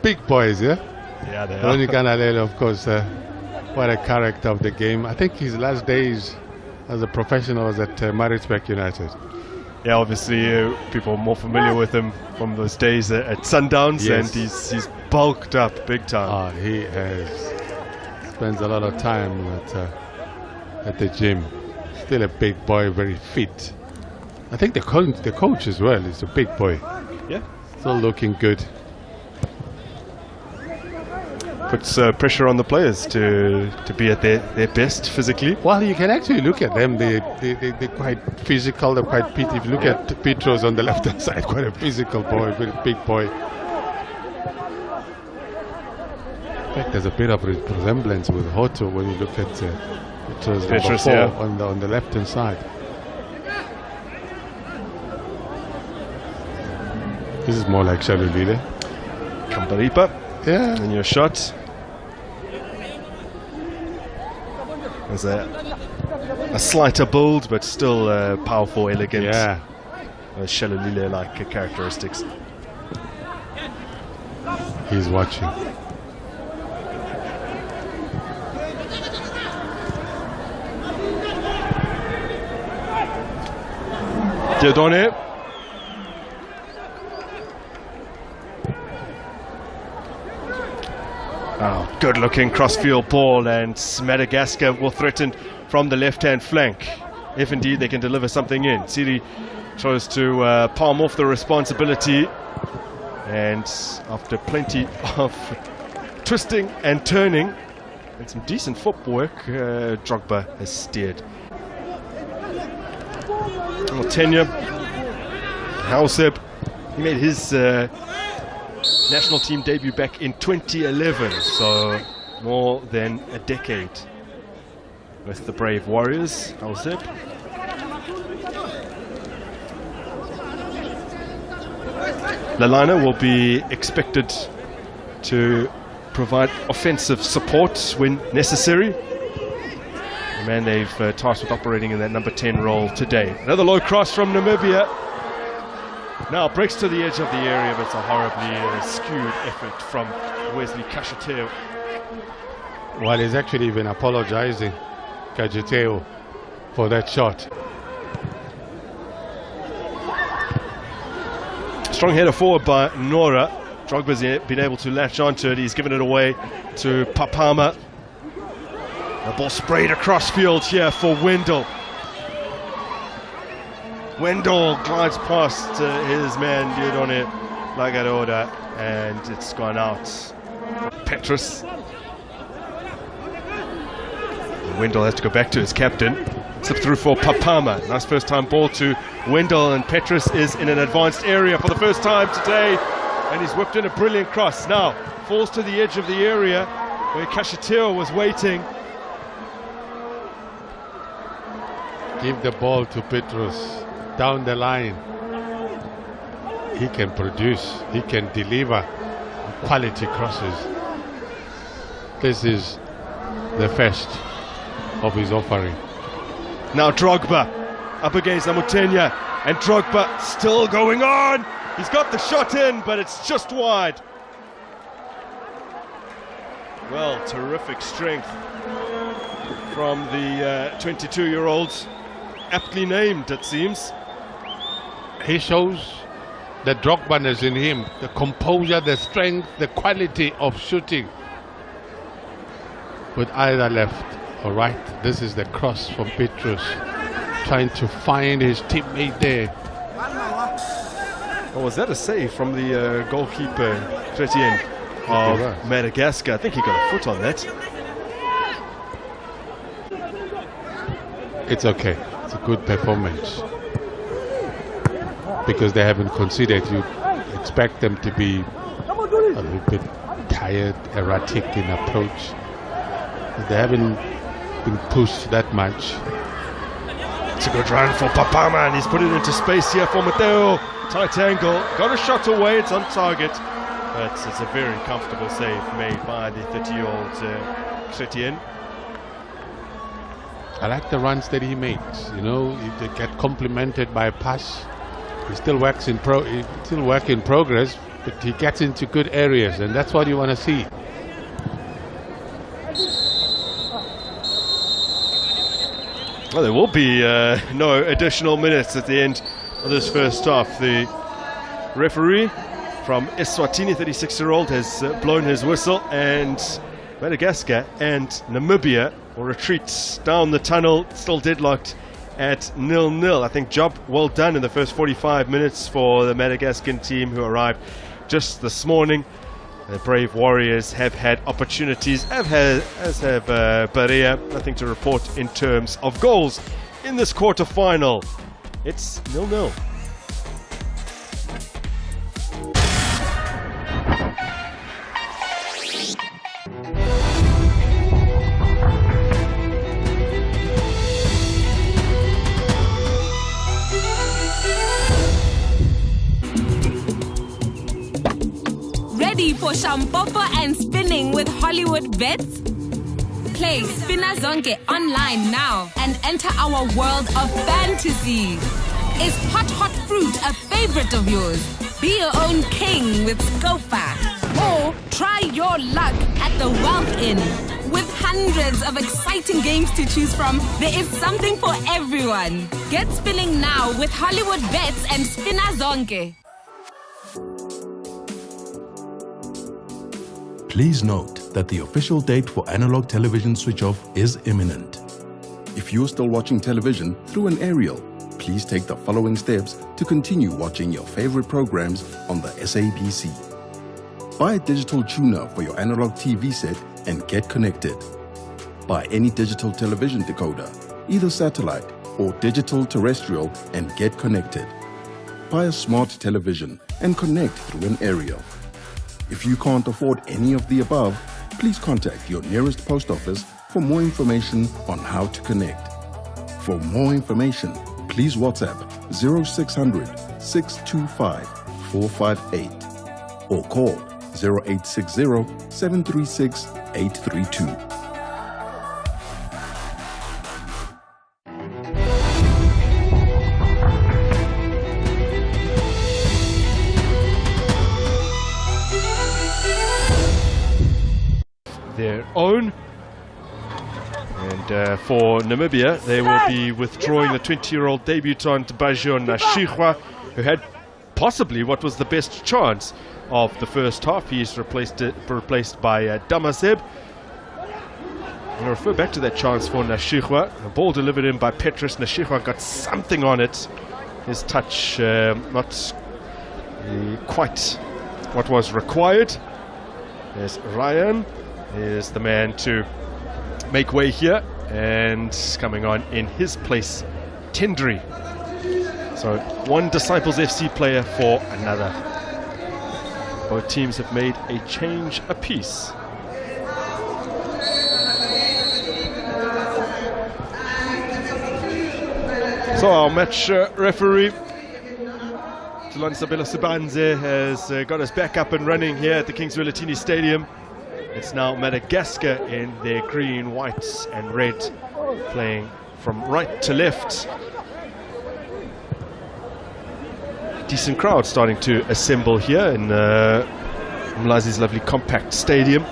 Big boys, yeah? Yeah, they Ronnie are. Kanalele, of course, what a character of the game. I think his last days as a professional was at Maritzburg United. Yeah, obviously people are more familiar with him from those days at Sundowns, Yes. and he's bulked up big time. He spends a lot of time at the gym. Still a big boy, very fit. I think the coach as well is a big boy. Yeah. Still looking good. puts pressure on the players to be at their best physically. Well, you can actually look at them. They're quite physical. They're quite fit. If you look at Petros on the left-hand side, quite a physical boy, very big boy. In fact, there's a bit of resemblance with Hoto when you look at Petros number 4 on the left-hand side. This is more like Shalulile. Kambaripa. Yeah. And your shot. There's a slighter build, but still powerful, elegant. Yeah. Shalulile-like characteristics. He's watching. Diodone. Oh, good looking cross-field ball, and Madagascar will threaten from the left-hand flank, if indeed they can deliver something in. Siri tries to palm off the responsibility, and after plenty of twisting and turning and some decent footwork, Drogba has steered. Tenure, Hauseb, he made his national team debut back in 2011, so more than a decade with the Brave Warriors. Hauseb. Lalana will be expected to provide offensive support when necessary. The man they've tasked with operating in that number 10 role today. Another low cross from Namibia. Now breaks to the edge of the area, but it's a horribly skewed effort from Wesley Kashateo. Well, he's actually been apologizing, Kashateo, for that shot. Strong header forward by Nora. Drogba's been able to latch onto it. He's given it away to Papama. The ball sprayed across field here for Wendell. Wendell glides past his man Diodone Lagaroda, and it's gone out. Petrus. Wendell has to go back to his captain. Slip through for Papama. Nice first time ball to Wendell, and Petrus is in an advanced area for the first time today, and he's whipped in a brilliant cross. Now falls to the edge of the area where Kashateo was waiting. Give the ball to Petrus. Down the line, he can produce, he can deliver quality crosses. This is the first of his offering. Now Drogba up against Namutenya, and Drogba still going on. He's got the shot in, but it's just wide. Well, terrific strength from the 22-year-old, aptly named, it seems. He shows the Drogba-ness in him, the composure, the strength, the quality of shooting. With either left or right. This is the cross from Petrus, trying to find his teammate there. Oh, was that a save from the goalkeeper, Chrétien of Madagascar? I think he got a foot on that. It's okay. It's a good performance. Because they haven't conceded, you expect them to be a little bit tired, erratic in approach. But they haven't been pushed that much. It's a good run for Papama, and he's put it into space here for Mateo. Tight angle, got a shot away, it's on target. But it's a very comfortable save made by the 30-year-old Chrétien. I like the runs that he makes. You know, they get complemented by a pass. He still works in work in progress, but he gets into good areas, and that's what you want to see. Well, there will be no additional minutes at the end of this first half. The referee from Eswatini, 36-year-old, has blown his whistle, and Madagascar and Namibia will retreat down the tunnel, still deadlocked at 0-0. I think job well done in the first 45 minutes for the Madagascan team, who arrived just this morning. The Brave Warriors have had opportunities, as have Barea. Nothing to report in terms of goals in this quarter-final. It's 0-0. Ready for Shampopo and spinning with Hollywood bets? Play Spina Zonke online now and enter our world of fantasy. Is hot fruit a favorite of yours? Be your own king with COSAFA. Or try your luck at the Wealth Inn. With hundreds of exciting games to choose from, there is something for everyone. Get spinning now with Hollywood bets and Spina Zonke. Please note that the official date for analog television switch-off is imminent. If you're still watching television through an aerial, please take the following steps to continue watching your favorite programs on the SABC. Buy a digital tuner for your analog TV set and get connected. Buy any digital television decoder, either satellite or digital terrestrial, and get connected. Buy a smart television and connect through an aerial. If you can't afford any of the above, please contact your nearest post office for more information on how to connect. For more information, please WhatsApp 0600 625 458 or call 0860 736 832. Their own. And for Namibia, they will be withdrawing the 20-year-old debutant Bajo Nashigwa, who had possibly what was the best chance of the first half. He's replaced by Damaseb. I'm going to refer back to that chance for Nashigwa. The ball delivered in by Petrus. Nashigwa got something on it. His touch not quite what was required. There's Ryan. Is the man to make way here, and coming on in his place, Tendry. So one Disciples FC player for another. Both teams have made a change apiece. So our match referee Sabelo Sibanze has got us back up and running here at the Kings Willetini Stadium. It's now Madagascar in their green, whites and red, playing from right to left. Decent crowd starting to assemble here in Mlazi's lovely compact stadium.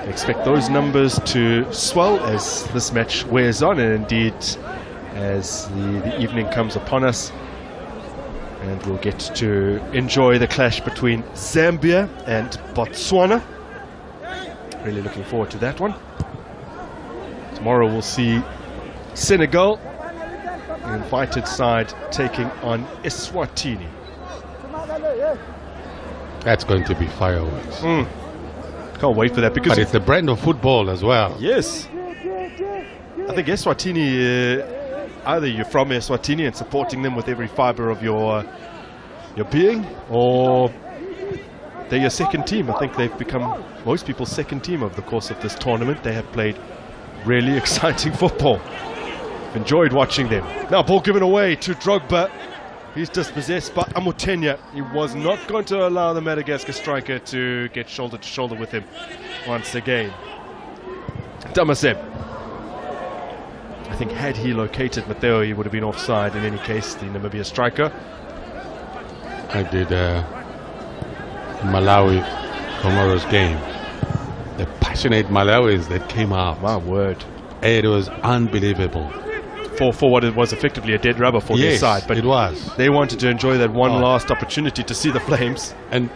Expect those numbers to swell as this match wears on, and indeed as the evening comes upon us. And we'll get to enjoy the clash between Zambia and Botswana. Really looking forward to that one. Tomorrow we'll see Senegal, the invited side, taking on Eswatini. That's going to be fireworks. Can't wait for that, because but it's the brand of football as well. Yes. I think Eswatini, either you're from Eswatini and supporting them with every fibre of your being, or they're your second team. I think they've become most people's second team over the course of this tournament. They have played really exciting football. I've enjoyed watching them. Now ball given away to Drogba. He's dispossessed by Amutenya. He was not going to allow the Madagascar striker to get shoulder to shoulder with him once again. Damaseb. I think had he located Matteo, he would have been offside in any case, the Namibia striker. I did Malawi tomorrow's game. The passionate Malawis that came out. My word. It was unbelievable. For what it was effectively a dead rubber for their side. But it was. They wanted to enjoy that one last opportunity to see the flames. And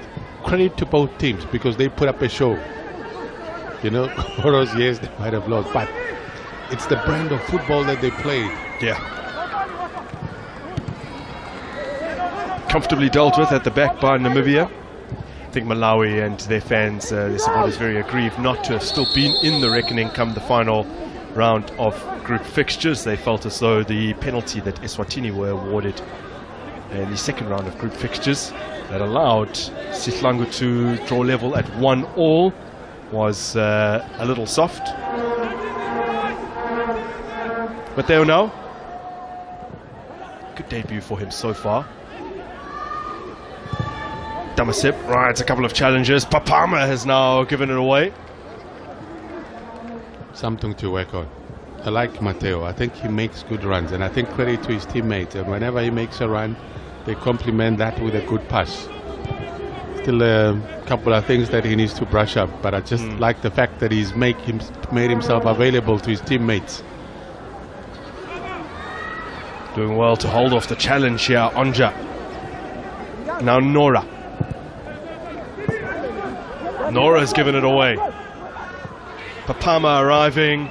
credit to both teams, because they put up a show. You know, for those years they might have lost, but it's the brand of football that they played. Yeah. comfortably dealt with at the back by Namibia. I think Malawi and their fans, their supporters, very aggrieved not to have still been in the reckoning come the final round of group fixtures. They felt as though the penalty that Eswatini were awarded in the second round of group fixtures that allowed Sihlangu to draw level at 1-1 was a little soft. But there now. Good debut for him so far. Damasip rides a couple of challenges. Papama has now given it away. Something to work on. I like Mateo. I think he makes good runs, and I think credit to his teammates. And whenever he makes a run, they complement that with a good pass. Still a couple of things that he needs to brush up, but I just like the fact that he's made himself available to his teammates. Doing well to hold off the challenge here, Onja. Now Nora. Nora's given it away. Papama arriving,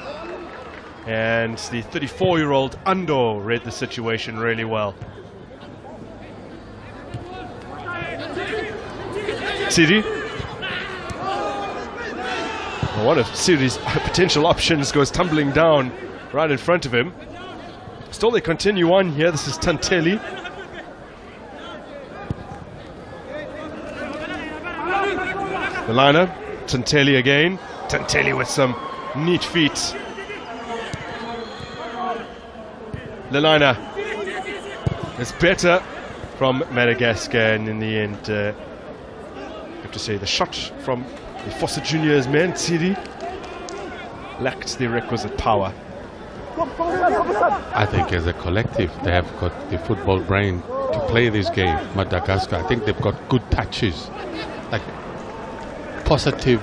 and the 34-year-old Ando read the situation really well. Siri. Well, one of Siri's potential options goes tumbling down right in front of him. Still they continue on here. This is Tanteli. The liner, Tanteli again. Tanteli with some neat feet. Lelina is better from Madagascar, and in the end, I have to say the shot from the Fossa Juniors men, Tsiri, lacked the requisite power. I think as a collective they have got the football brain to play this game. Madagascar, I think they've got good touches, like positive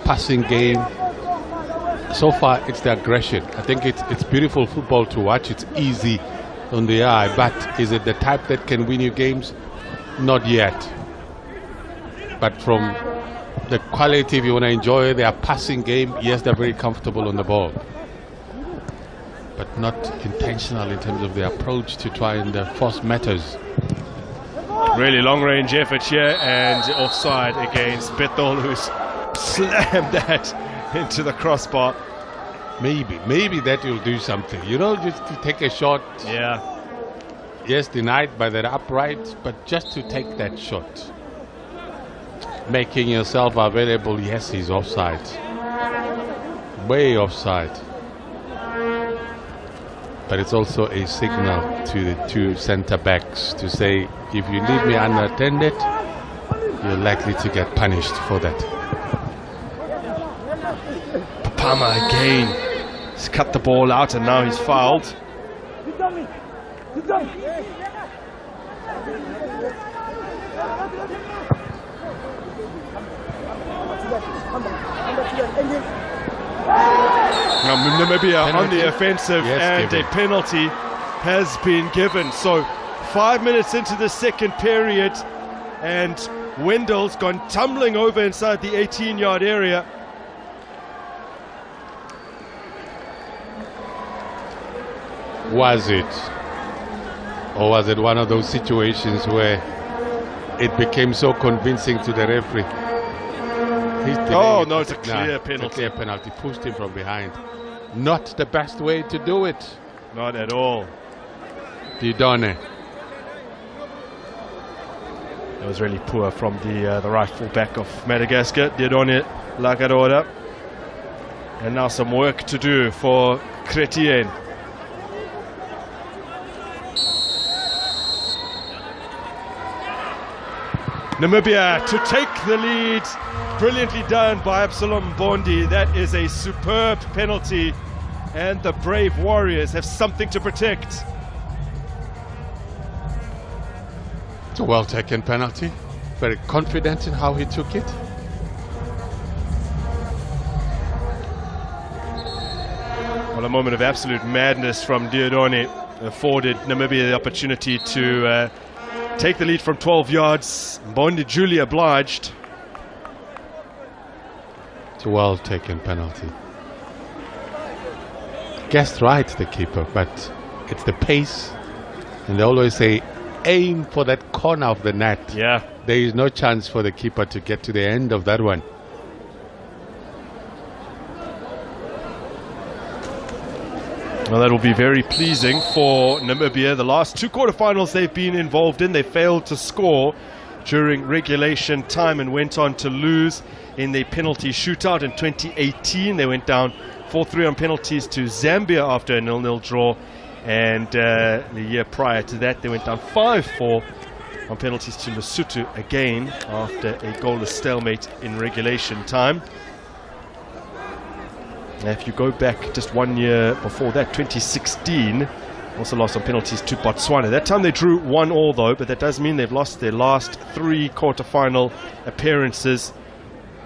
passing game. So far it's the aggression. I think it's beautiful football to watch. It's easy on the eye, but is it the type that can win you games? Not yet. But from the quality, if you want to enjoy their passing game, yes, they're very comfortable on the ball, but not intentional in terms of their approach to try and force matters. Really long-range effort here, and offside against Bethel, who's slammed that into the crossbar. Maybe that will do something, you know, just to take a shot. Yeah. Yes, denied by the upright, but just to take that shot, making yourself available. Yes, he's offside, way offside. But it's also a signal to the two centre backs to say, if you leave me unattended, you're likely to get punished for that. Papama again. He's cut the ball out and now he's fouled. Now Namibia on the offensive, and a penalty has been given. So 5 minutes into the second period, and Wendell's gone tumbling over inside the 18-yard area. Was it? Or was it one of those situations where it became so convincing to the referee? Oh, no, it's a clear penalty. It's a clear penalty. Pushed him from behind. Not the best way to do it. Not at all. Didone. That was really poor from the right full back of Madagascar, Didone Lagadora. And now some work to do for Chrétien. Namibia to take the lead. Brilliantly done by Absalom Bondi. That is a superb penalty, and the brave Warriors have something to protect. It's a well taken penalty. Very confident in how he took it. Well, a moment of absolute madness from Diodone afforded Namibia the opportunity to take the lead from 12 yards. Bondi duly obliged. It's a well taken penalty. Guessed right, the keeper, but it's the pace. And they always say aim for that corner of the net. Yeah. There is no chance for the keeper to get to the end of that one. Well, that will be very pleasing for Namibia. The last 2 quarterfinals they've been involved in, they failed to score during regulation time and went on to lose in the penalty shootout in 2018. They went down 4-3 on penalties to Zambia after a 0-0 draw. And the year prior to that, they went down 5-4 on penalties to Lesotho again after a goalless stalemate in regulation time. Now, if you go back just 1 year before that, 2016, also lost on penalties to Botswana. That time they drew 1-1 though, but that does mean they've lost their last 3 quarterfinal appearances.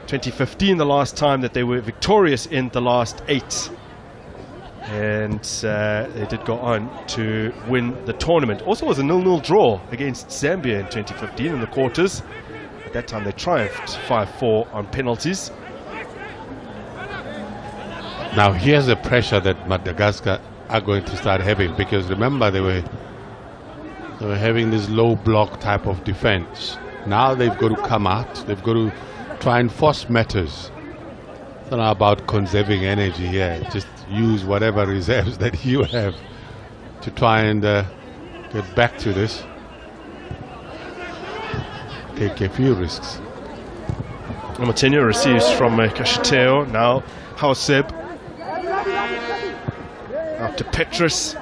2015, the last time that they were victorious in the last 8. And they did go on to win the tournament. Also was a 0-0 draw against Zambia in 2015 in the quarters. At that time they triumphed 5-4 on penalties. Now here's the pressure that Madagascar are going to start having, because remember they were having this low block type of defense. Now they've got to come out, they've got to try and force matters. It's not about conserving energy here, just use whatever reserves that you have to try and get back to this. Take a few risks. Moutinho receives from Kashateo, now Hauseb. Out to Petrus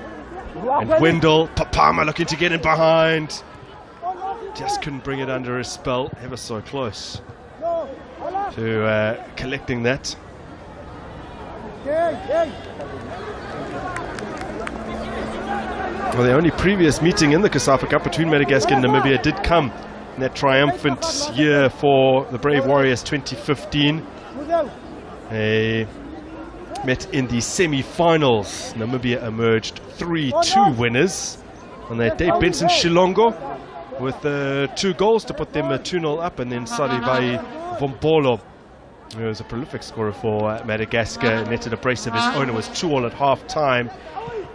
and Wendell. Papama looking to get in behind. Just couldn't bring it under his spell. Ever so close to collecting that. Well, the only previous meeting in the COSAFA Cup between Madagascar and Namibia did come in that triumphant year for the Brave Warriors 2015. They met in the semi-finals. Namibia emerged 3-2 winners on that day. Benson Shilongo with 2 goals to put them 2-0 up, and then Sarivai Vombolo, who was a prolific scorer for Madagascar, netted a brace of his own. It was 2-2 at half-time,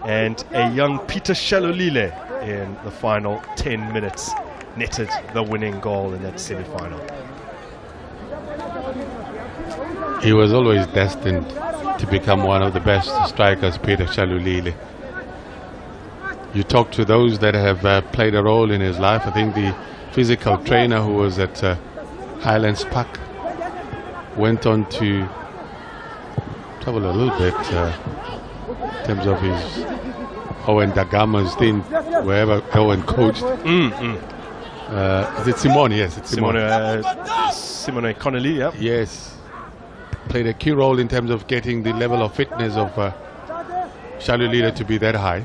and a young Peter Shalolile in the final 10 minutes netted the winning goal in that semi-final. He was always destined to become one of the best strikers, Peter Shalolile. You talk to those that have played a role in his life. I think the physical trainer who was at Highlands Park went on to travel a little bit in terms of his Owen Dagama's stint, wherever Owen coached. Is it Simone? Yes, it's Simone. Simone Connolly, yeah. Yes. Played a key role in terms of getting the level of fitness of Shalolile to be that high.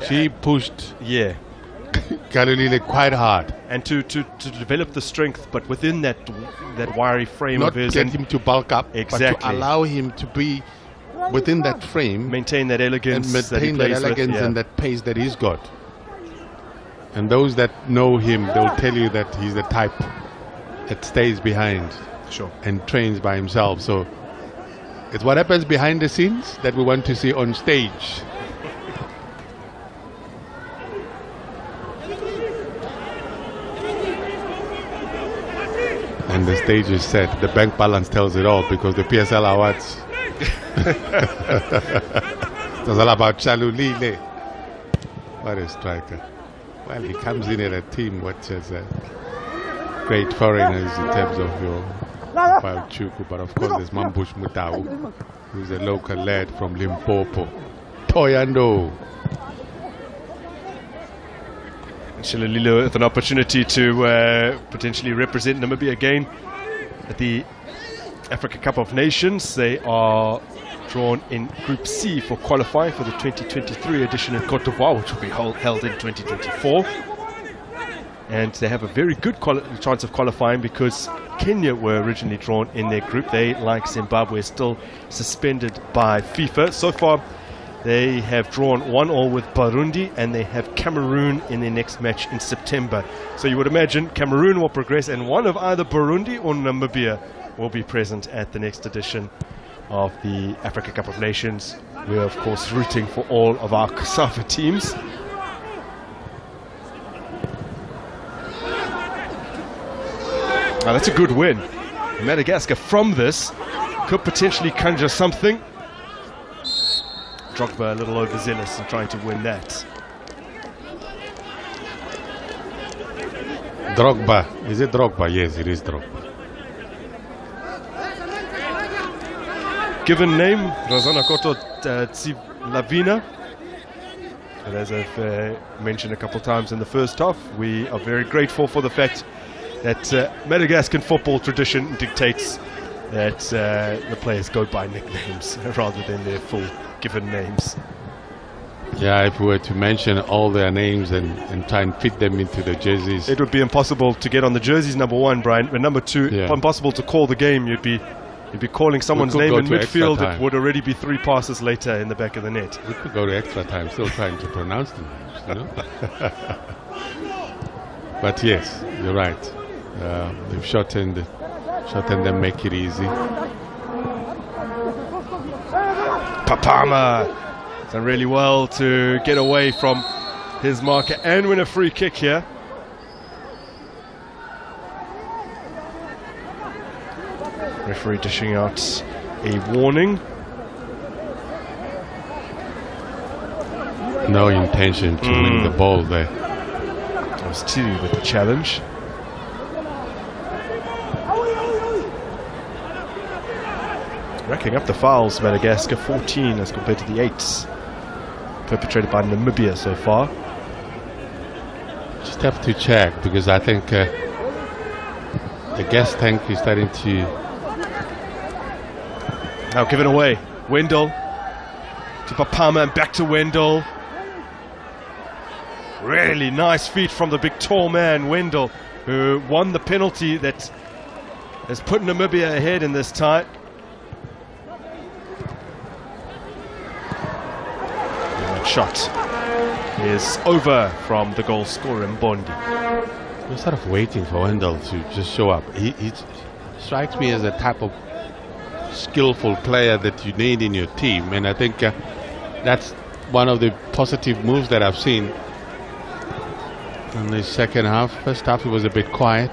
She pushed Shalolile quite hard. And to develop the strength, but within that wiry frame Not of his. Not get him to bulk up, exactly, but to allow him to be within that frame. Maintain that elegance. And maintain that elegance and that pace that he's got. And those that know him, they'll tell you that he's the type that stays behind. Sure. And trains by himself. So it's what happens behind the scenes that we want to see on stage. And the stage is set. The bank balance tells it all, because the PSL awards. It's all about Shalolile. What a striker. Well, he comes in at a team which has great foreigners in terms of your Chuku, but of course there's Mambush Mutau, who's a local lad from Limpopo. Toyando. Shalolile with an opportunity to potentially represent Namibia again at the Africa Cup of Nations. They are drawn in Group C for qualifying for the 2023 edition in Côte d'Ivoire, which will be held in 2024. And they have a very good chance of qualifying because Kenya were originally drawn in their group. They, like Zimbabwe, are still suspended by FIFA. So far, they have drawn 1-1 with Burundi, and they have Cameroon in their next match in September. So you would imagine Cameroon will progress, and one of either Burundi or Namibia will be present at the next edition of the Africa Cup of Nations. We're, of course, rooting for all of our COSAFA teams. Now that's a good win. Madagascar from this could potentially conjure something. Drogba a little overzealous in trying to win that. Drogba. Is it Drogba? Yes, it is Drogba. Given name, Razana Koto Tsilavina. And as I've mentioned a couple of times in the first half, we are very grateful for the fact that Madagascan football tradition dictates that the players go by nicknames rather than their full given names. Yeah, if we were to mention all their names and try and fit them into the jerseys, it would be impossible to get on the jerseys, number one, Brian, but number two, impossible to call the game. You'd be calling someone's name in midfield. It would already be 3 passes later in the back of the net. We could go to extra time, still trying to pronounce the names, you know? But yes, you're right. They've shortened them, make it easy. Papama done really well to get away from his marker and win a free kick here. Referee dishing out a warning. No intention to win the ball there. That was 2 with the challenge. Racking up the fouls, Madagascar 14 as compared to the 8 perpetrated by Namibia so far. Just have to check because I think the gas tank is starting to. Now given away. Wendell to Papama and back to Wendell. Really nice feet from the big tall man, Wendell, who won the penalty that has put Namibia ahead in this tie. Shot is over from the goal scorer Mbondi. You're sort of waiting for Wendell to just show up. He strikes me as a type of skillful player that you need in your team, and I think that's one of the positive moves that I've seen in the second half. First half he was a bit quiet.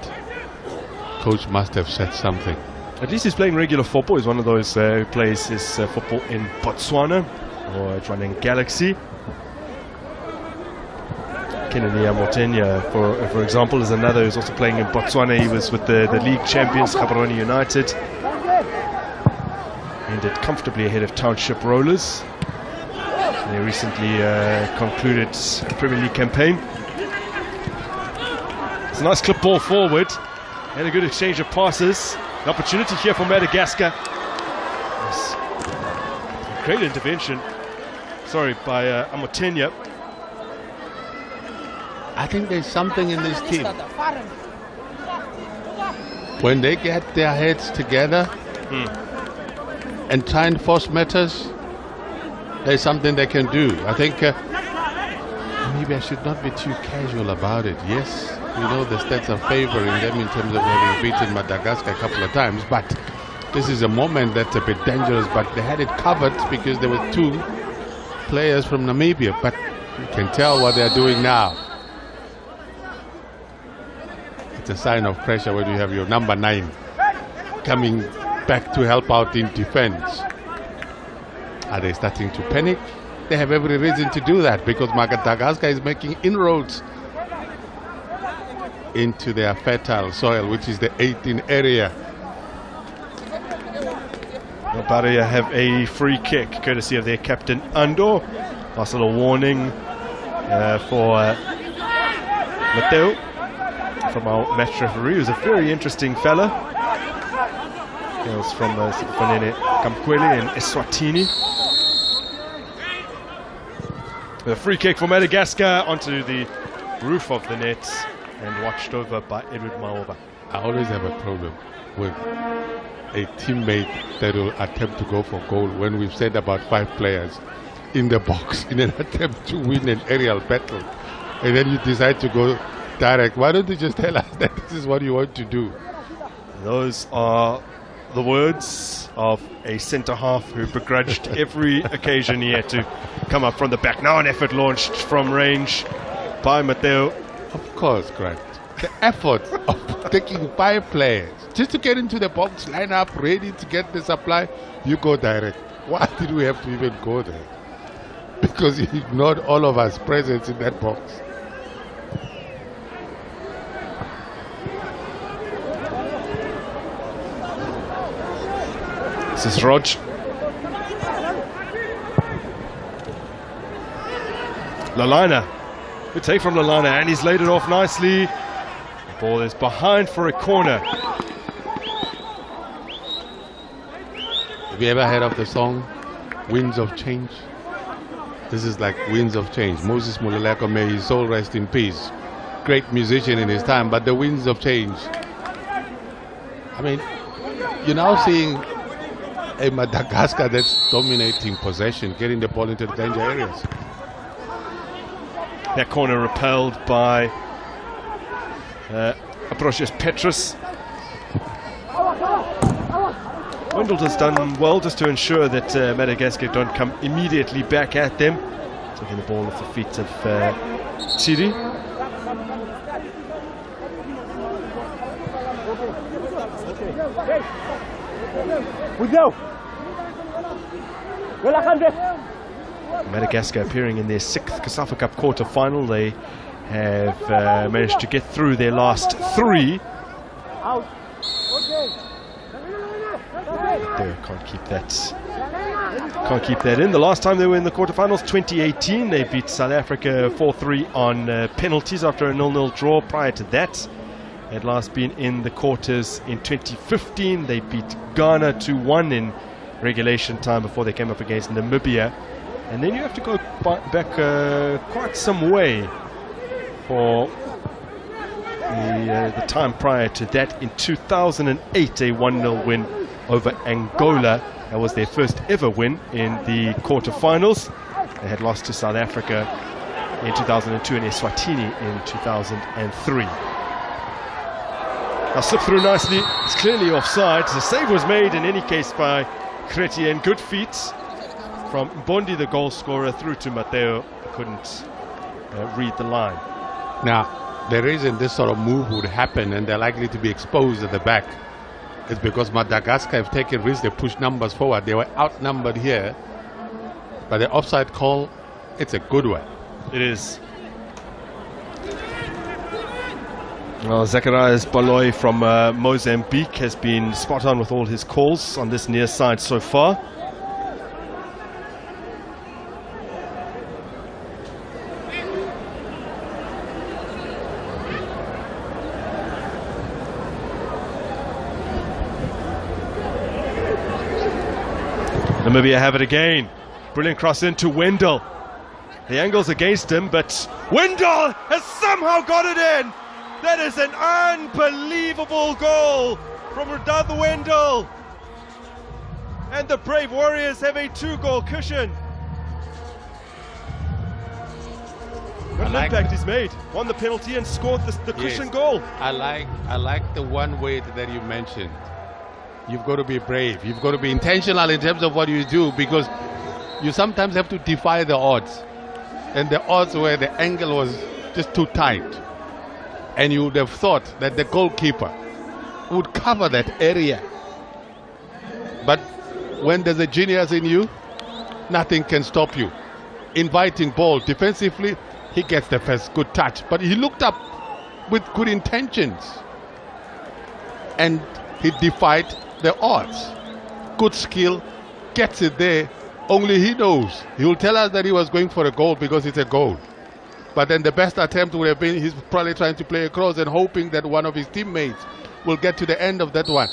Coach must have said something. At least he's playing regular football. He's one of those who plays his football in Botswana or running Galaxy. Kennedy Motenya, for example, is another who's also playing in Botswana. He was with the league champions, Gaborone United. Ended comfortably ahead of Township Rollers. They recently concluded a Premier League campaign. It's a nice clip ball forward and a good exchange of passes. An opportunity here for Madagascar. Yes. Great intervention. Sorry, by Amotenya. I think there's something in this team. When they get their heads together and try and force matters, there's something they can do. I think maybe I should not be too casual about it. Yes, we know the stats are favoring them in terms of having beaten Madagascar a couple of times, but this is a moment that's a bit dangerous. But they had it covered because there were 2 players from Namibia, but you can tell what they're doing now. It's a sign of pressure when you have your number 9 coming back to help out in defense. Are they starting to panic? They have every reason to do that because Madagascar is making inroads into their fertile soil, which is the 18 area. Barria have a free kick courtesy of their captain Andor. Nice little warning for Mateo from our match referee, who's a very interesting fella. Hails from Sifanene Kamkwele in Eswatini. The free kick for Madagascar onto the roof of the net and watched over by Edward Maoba. I always have a problem with a teammate that will attempt to go for goal when we've said about 5 players in the box in an attempt to win an aerial battle, and then you decide to go direct. Why don't you just tell us that this is what you want to do? Those are the words of a centre-half who begrudged every occasion he had to come up from the back. Now an effort launched from range by Mateo. Of course, Grant. the effort of taking 5 players just to get into the box, line up, ready to get the supply, you go direct. Why did we have to even go there? Because you ignored all of us presence in that box. This is Rog. Lalana. Good take from Lalana, and he's laid it off nicely. The ball is behind for a corner. Have you ever heard of the song Winds of Change? This is like Winds of Change. Moses Muleleko, may his soul rest in peace. Great musician in his time, but the winds of change. I mean, you're now seeing a Madagascar that's dominating possession, getting the ball into the danger areas. That corner repelled by Abrosius Petrus. Wendell has done well just to ensure that Madagascar don't come immediately back at them. Taking the ball off the feet of Chiri. Madagascar appearing in their 6th COSAFA Cup quarter-final. They have managed to get through their last 3. They can't keep that in. The last time they were in the quarterfinals, 2018, they beat South Africa 4-3 on penalties after a 0-0 draw. Prior to that, they had last been in the quarters in 2015. They beat Ghana 2-1 in regulation time before they came up against Namibia. And then you have to go back quite some way for the time prior to that. In 2008, a 1-0 win over Angola. That was their first ever win in the quarterfinals. They had lost to South Africa in 2002 and Eswatini in 2003. Now slipped through nicely. It's clearly offside. The save was made in any case by Chrétien. Good feet from Bondi, the goal scorer, through to Mateo. Couldn't read the line. Now, the reason this sort of move would happen and they're likely to be exposed at the back is because Madagascar have taken risks. They push numbers forward. They were outnumbered here, but the offside call, it's a good one. It is. Well, Zacharias Baloy from Mozambique has been spot on with all his calls on this near side so far. Namibia have it again. Brilliant cross into Wendell. The angle's against him, but Wendell has somehow got it in. That is an unbelievable goal from Rodolfo Wendell. And the Brave Warriors have a 2-goal cushion. What an impact he's made. Won the penalty and scored the cushion goal. I like the one way that you mentioned. You've got to be brave. You've got to be intentional in terms of what you do, because you sometimes have to defy the odds. And the odds were the angle was just too tight. And you would have thought that the goalkeeper would cover that area. But when there's a genius in you, nothing can stop you. Inviting ball defensively, he gets the first good touch. But he looked up with good intentions. And he defied the odds. Good skill, gets it there. Only he knows. He will tell us that he was going for a goal because it's a goal. But then the best attempt would have been he's probably trying to play across and hoping that one of his teammates will get to the end of that one.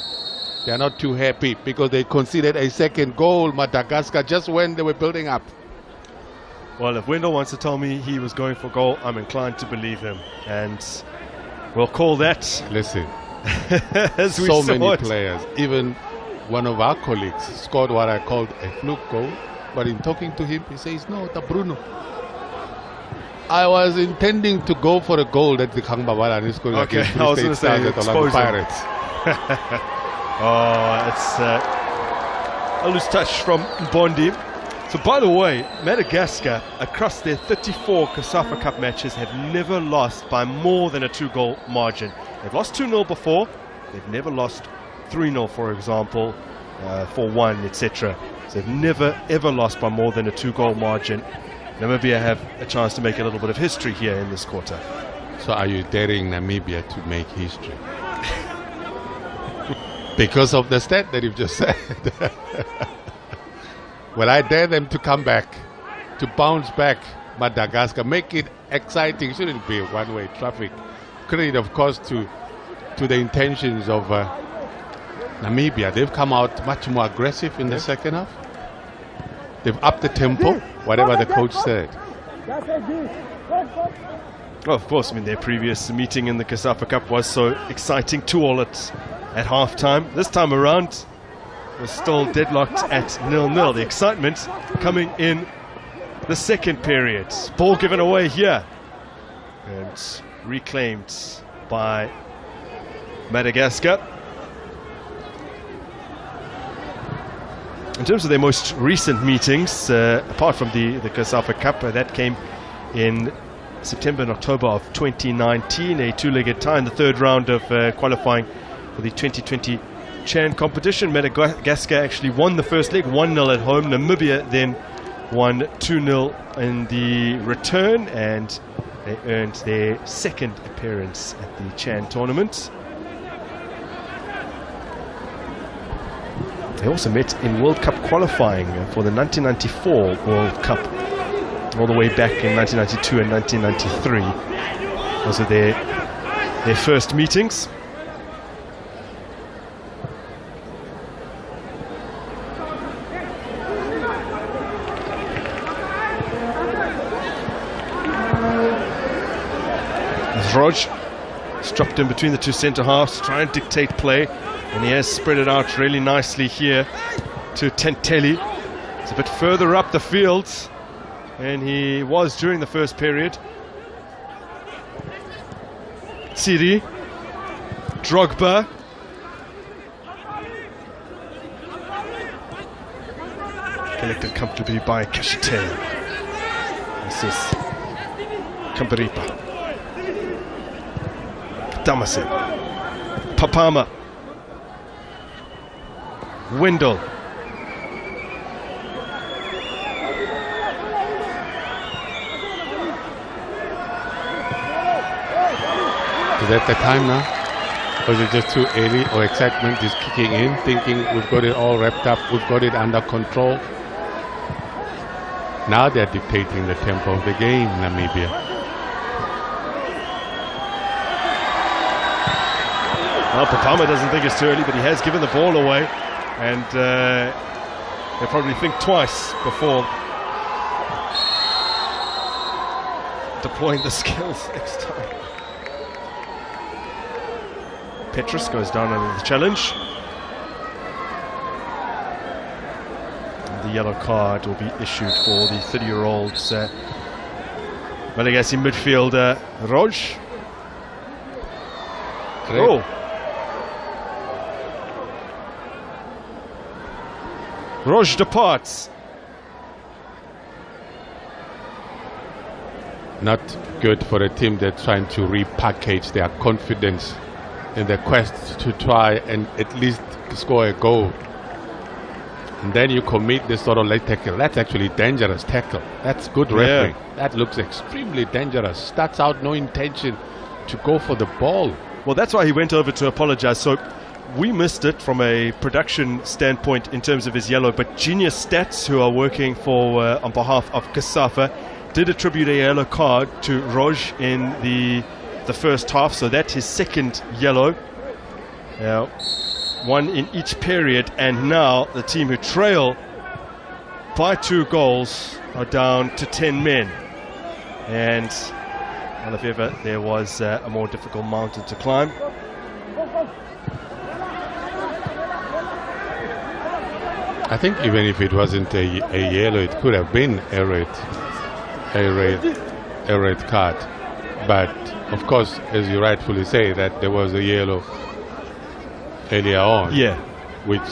They are not too happy because they conceded a second goal, Madagascar, just when they were building up. Well, if Wendell wants to tell me he was going for goal, I'm inclined to believe him. And we'll call that... Listen, as we so many it. players, even one of our colleagues scored what I called a fluke goal. But in talking to him, he says, no, the Bruno. I was intending to go for a goal that the Kangbavala is going against Free State Stars at Orlando Pirates. Oh, it's a loose touch from Bondi. So by the way, Madagascar, across their 34 COSAFA Cup matches, have never lost by more than a 2-goal margin. They've lost 2-0 before. They've never lost 3-0, for example, 4-1, etc. So they've never, ever lost by more than a 2-goal margin. Namibia have a chance to make a little bit of history here in this quarter. So are you daring Namibia to make history? Because of the stat that you've just said. Well, I dare them to come back, to bounce back Madagascar, make it exciting. Shouldn't be a one-way traffic. Credit, of course, to the intentions of Namibia. They've come out much more aggressive in the second half. They've upped the tempo, whatever the coach said. Well, of course, I mean, their previous meeting in the COSAFA Cup was so exciting. 2-2 at half-time. This time around, we're still deadlocked at 0-0. The excitement coming in the second period. Ball given away here and reclaimed by Madagascar. In terms of their most recent meetings, apart from the COSAFA Cup, that came in September and October of 2019, a 2-legged tie in the third round of qualifying for the 2020 Chan competition. Madagascar actually won the first leg 1-0 at home. Namibia then won 2-0 in the return, and they earned their second appearance at the Chan tournament. They also met in World Cup qualifying for the 1994 World Cup, all the way back in 1992 and 1993. Those are their first meetings. Roj has dropped in between the two centre halves to try and dictate play, and he has spread it out really nicely here to Tenteli. It's a bit further up the field than he was during the first period. Tsiri, Drogba, collected comfortably by Kashite. This is Kambaripa. Damase, Papama, Wendell, is that the time now? Or is it just too early, or excitement is kicking in, thinking we've got it all wrapped up, we've got it under control? Now they're dictating the tempo of the game, Namibia. Well, Papama doesn't think it's too early, but he has given the ball away, and they'll probably think twice before deploying the skills next time. Petrus goes down under the challenge. And the yellow card will be issued for the 30-year-old Malagasy midfielder Roj. Oh! Roj departs. Not good for a team that's trying to repackage their confidence in the quest to try and at least score a goal. And then you commit this sort of late tackle. That's actually dangerous tackle. That's good refereeing. Yeah. That looks extremely dangerous. Starts out no intention to go for the ball. Well, that's why he went over to apologize. So we missed it from a production standpoint in terms of his yellow, but Genius Stats, who are working for on behalf of COSAFA, did attribute a yellow card to Roj in the first half, so that's his second yellow. Now, one in each period, and now the team who trail by 2 goals are down to 10 men. And well, if ever there was a more difficult mountain to climb. I think even if it wasn't a yellow, it could have been a red card. But of course, as you rightfully say, that there was a yellow earlier on. Yeah. Which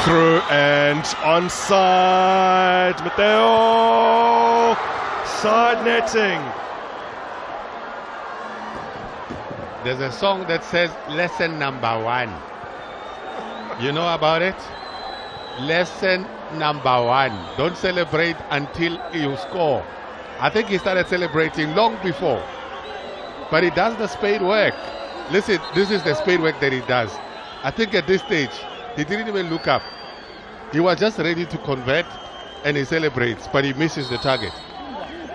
through and onside. Mateo, side netting. There's a song that says lesson number 1. You know about it? Lesson number 1. Don't celebrate until you score. I think he started celebrating long before. But he does the spade work. Listen, this is the spade work that he does. I think at this stage, he didn't even look up. He was just ready to convert and he celebrates, but he misses the target.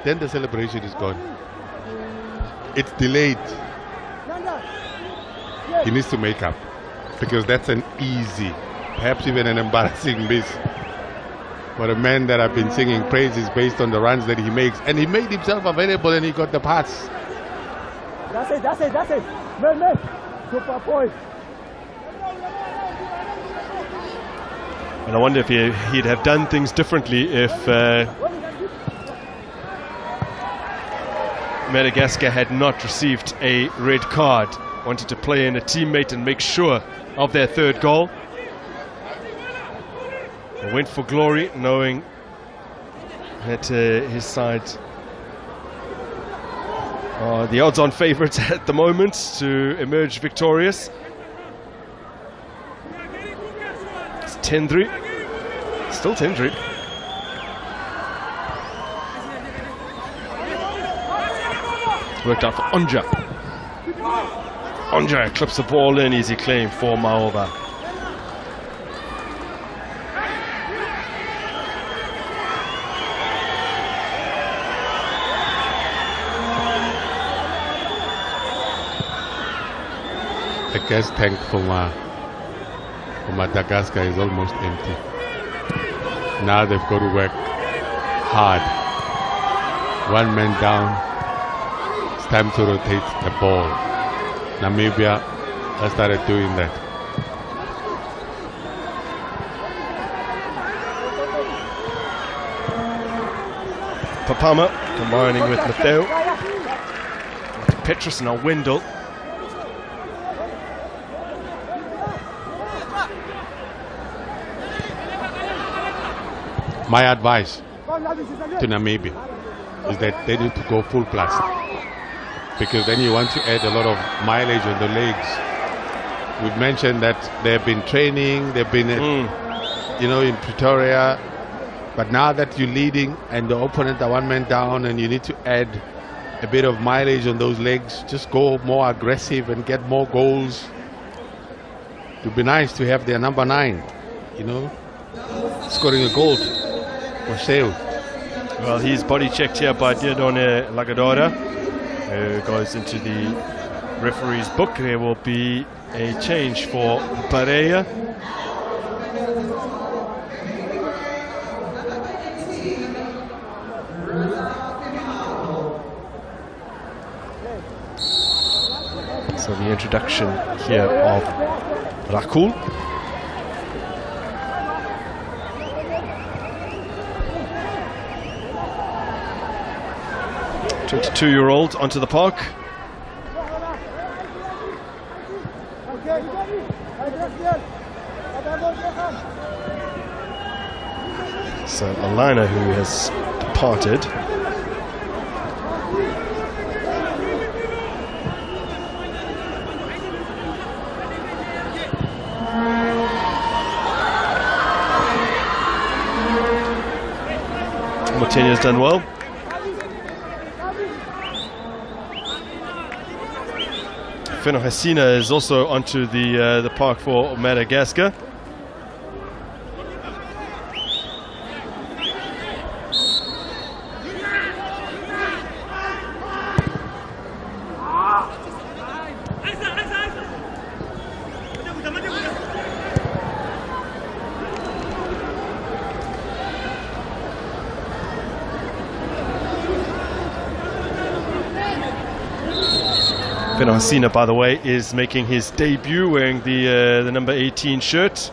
Then the celebration is gone. It's delayed. He needs to make up because that's an easy, perhaps even an embarrassing miss. For a man that I've been singing praises based on the runs that he makes. And he made himself available and he got the pass. That's it. Man. Super point. And I wonder if he'd have done things differently if Madagascar had not received a red card. Wanted to play in a teammate and make sure of their third goal. He went for glory, knowing that his side are the odds-on favourites at the moment to emerge victorious. It's 10-3. Still 10-3. Worked out for Onja. Onja clips the ball in, easy claim for Maova. The gas tank for Madagascar is almost empty. Now they've got to work hard. One man down. It's time to rotate the ball. Namibia has started doing that. Papama combining with Matteo. Petrus and Wendell. My advice to Namibia is that they need to go full blast, because then you want to add a lot of mileage on the legs. We've mentioned that they've been training, they've been in Pretoria, but now that you're leading and the opponent are one man down and you need to add a bit of mileage on those legs, just go more aggressive and get more goals. It would be nice to have their number 9, scoring a goal for sale. Well, he's body checked here by Diodone Lagadora, who goes into the referee's book. There will be a change for Pareja. So the introduction here of Rakul. 22-year-old onto the park. So Alina, who has departed. Martini's done well. Feno Hasina is also onto the park for Madagascar. Feno Hasina, by the way, is making his debut wearing the number 18 shirt.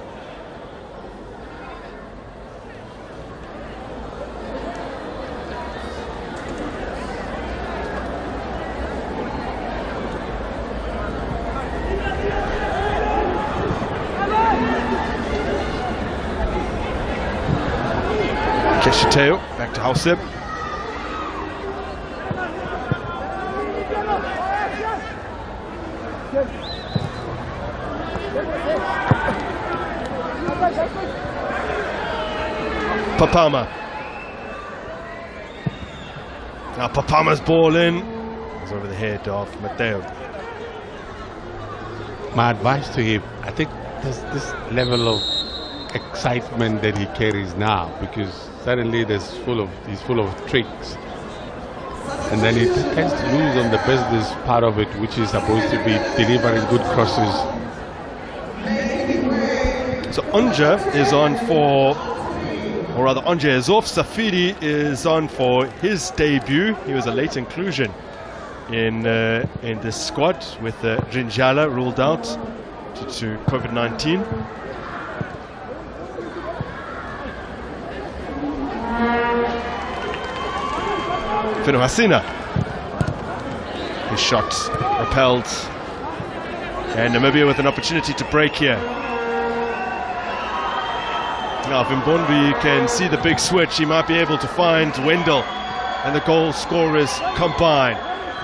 Mateo, back to Houseb. Papama. Now Papama's ball in. It's over the head of Mateo. My advice to him, I think there's this level of excitement that he carries now, because suddenly he's full of tricks, and then he tends to lose on the business part of it, which is supposed to be delivering good crosses. So Onja is on for, or rather Onja is off. Safiri is on for his debut. He was a late inclusion in this squad with Rinjala ruled out due to COVID-19. Finuhasina. His shot repelled. And Namibia with an opportunity to break here. Now, if Mbondi can see the big switch, he might be able to find Wendell. And the goal scorers combine.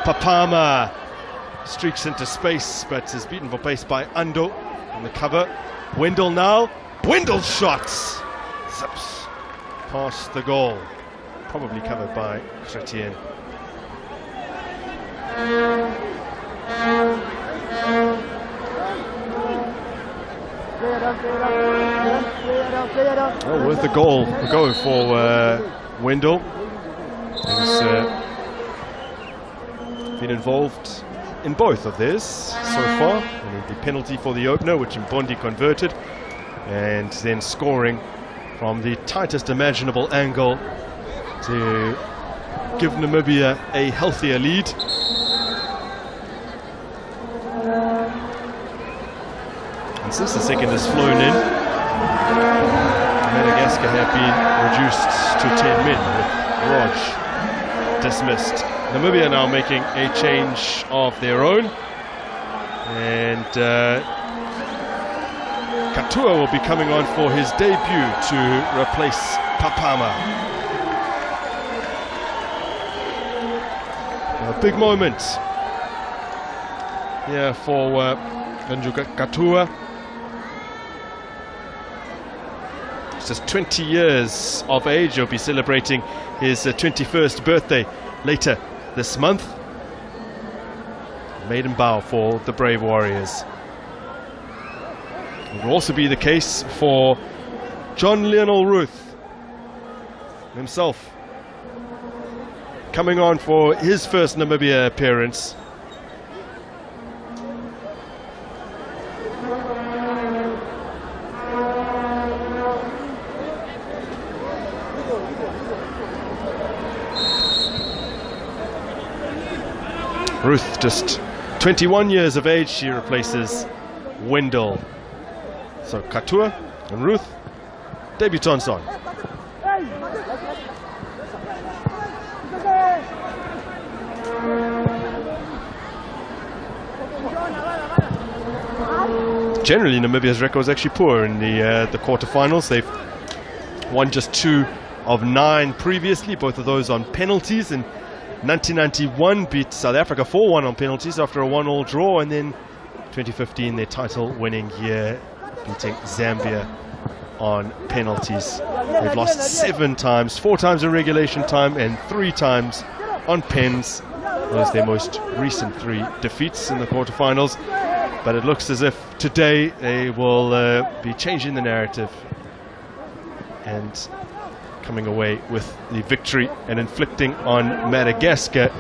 Papama streaks into space, but is beaten for pace by Ando on the cover. Wendell now. Wendell shots. Zips past the goal. Probably covered by Chrétien. Oh, worth the goal. We're going for Wendell. He's been involved in both of this so far. And the penalty for the opener, which Mbondi converted, and then scoring from the tightest imaginable angle to give Namibia a healthier lead. And since the second has flown in, Madagascar have been reduced to 10 men, with Raj dismissed. Namibia now making a change of their own, and Katua will be coming on for his debut to replace Papama. A big moment here for Katua. He's just 20 years of age. He'll be celebrating his 21st birthday later this month. Maiden bow for the Brave Warriors. It will also be the case for John Lionel Ruth himself, coming on for his first Namibia appearance. Ruth, just 21 years of age, she replaces Wendell. So Katua and Ruth, debutants on. Generally, Namibia's record is actually poor in the quarterfinals. They've won just 2 of 9 previously, both of those on penalties. In 1991 beat South Africa 4-1 on penalties after a 1-1 draw, and then 2015 their title-winning year, beating Zambia on penalties. They've lost 7 times, 4 times in regulation time and 3 times on pens. Those are their most recent 3 defeats in the quarterfinals. But it looks as if today they will be changing the narrative and coming away with the victory and inflicting on Madagascar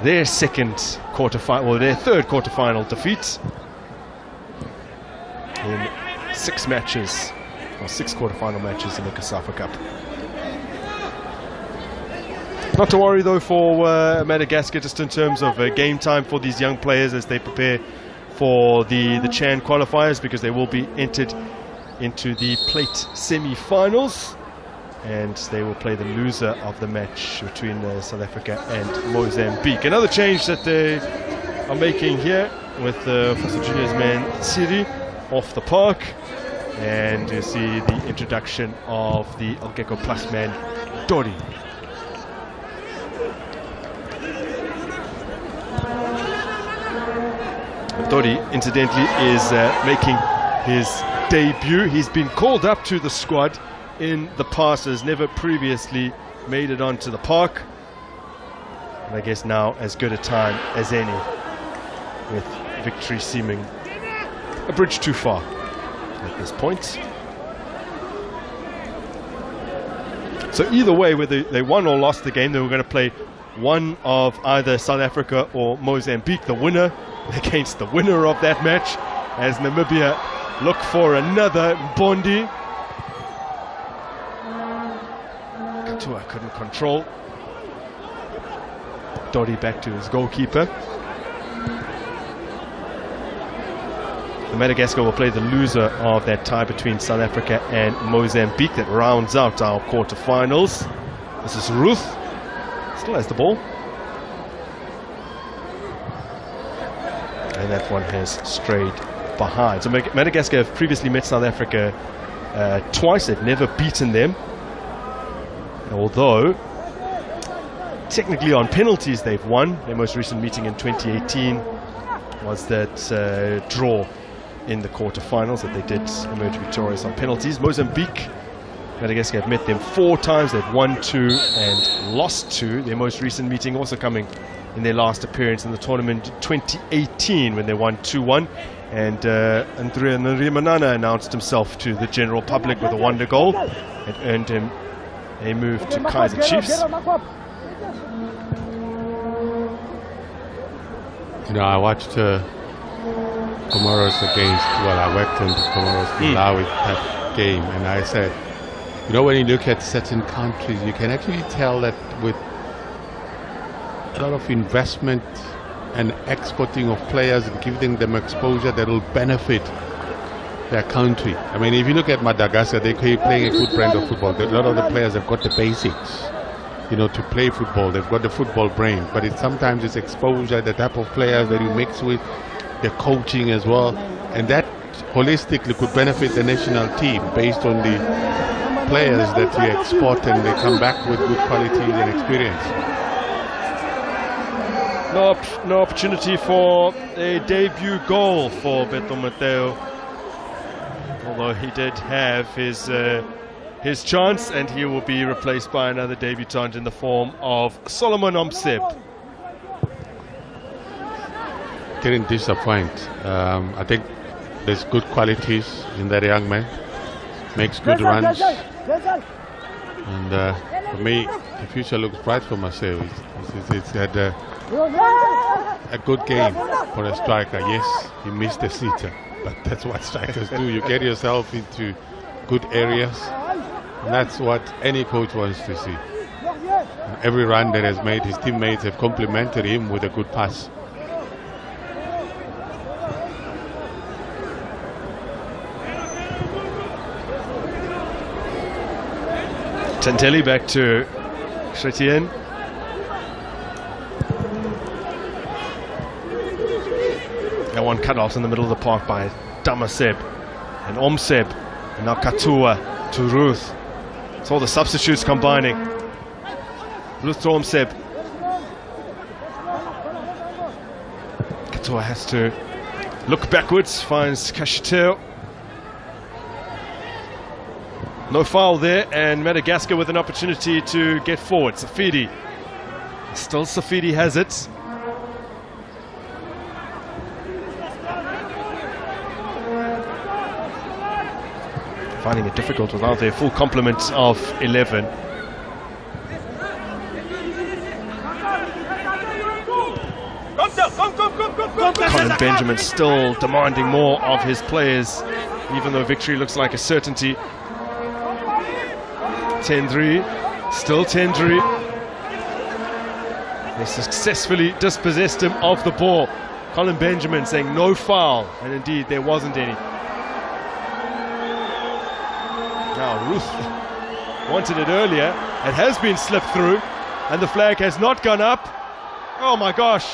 their second quarterfinal, or their third quarterfinal defeat in 6 matches, or 6 quarterfinal matches in the COSAFA Cup. Not to worry though for Madagascar, just in terms of game time for these young players as they prepare for the Chan qualifiers, because they will be entered into the plate semi-finals, and they will play the loser of the match between South Africa and Mozambique. Another change that they are making here with Foster Junior's man Siri off the park, and you see the introduction of the Algeco Plus man Dori. Dori, incidentally, is making his debut. He's been called up to the squad in the past, has never previously made it onto the park. And I guess now as good a time as any, with victory seeming a bridge too far at this point. So either way, whether they won or lost the game, they were going to play one of either South Africa or Mozambique, the winner against the winner of that match, as Namibia look for another Bondi. Katua couldn't control. Dori back to his goalkeeper. Madagascar will play the loser of that tie between South Africa and Mozambique that rounds out our quarterfinals. This is Ruth. Still has the ball. And that one has strayed behind. So Madagascar have previously met South Africa twice. They've never beaten them. Although, technically on penalties they've won. Their most recent meeting in 2018 was that draw in the quarterfinals that they did emerge victorious on penalties. Mozambique, Madagascar have met them 4 times. They've won 2 and lost 2. Their most recent meeting also coming in their last appearance in the tournament 2018 when they won 2-1. And Andrea Narimanana announced himself to the general public with a wonder goal and earned him a move to Kaizer Chiefs. You know, I watched Comoros against, well, I worked in the Comoros Malawi that game, and I said, you know, when you look at certain countries, you can actually tell that with a lot of investment and exporting of players and giving them exposure that will benefit their country. I mean, if you look at Madagascar, they're playing a good brand of football. A lot of the players have got the basics, you know, to play football. They've got the football brain, but sometimes it's exposure, the type of players that you mix with, the coaching as well, and that holistically could benefit the national team based on the players that you export and they come back with good qualities and experience. No opportunity for a debut goal for Beto Mateo, although he did have his chance, and he will be replaced by another debutant in the form of Solomon Omseb. Didn't disappoint. I think there's good qualities in that young man. Makes good runs. And for me, the future looks bright for Marcel. He's had a good game for a striker. Yes, he missed the sitter, but that's what strikers do. You get yourself into good areas, and that's what any coach wants to see. And every run that has made, his teammates have complimented him with a good pass. Tanteli back to Chrétien. That one cut off in the middle of the park by Damaseb and Omseb, and now Katua to Ruth. It's all the substitutes combining. Ruth to Omseb. Katua has to look backwards, finds Kashiteo. No foul there, and Madagascar with an opportunity to get forward. Safidi. Still Safidi has it. Finding it difficult without their full complement of 11. Colin Benjamin still demanding more of his players, even though victory looks like a certainty. 10-3, still 10-3. They successfully dispossessed him of the ball. Colin Benjamin saying no foul, and indeed there wasn't any. Now Ruth wanted it earlier. It has been slipped through, and the flag has not gone up. Oh my gosh,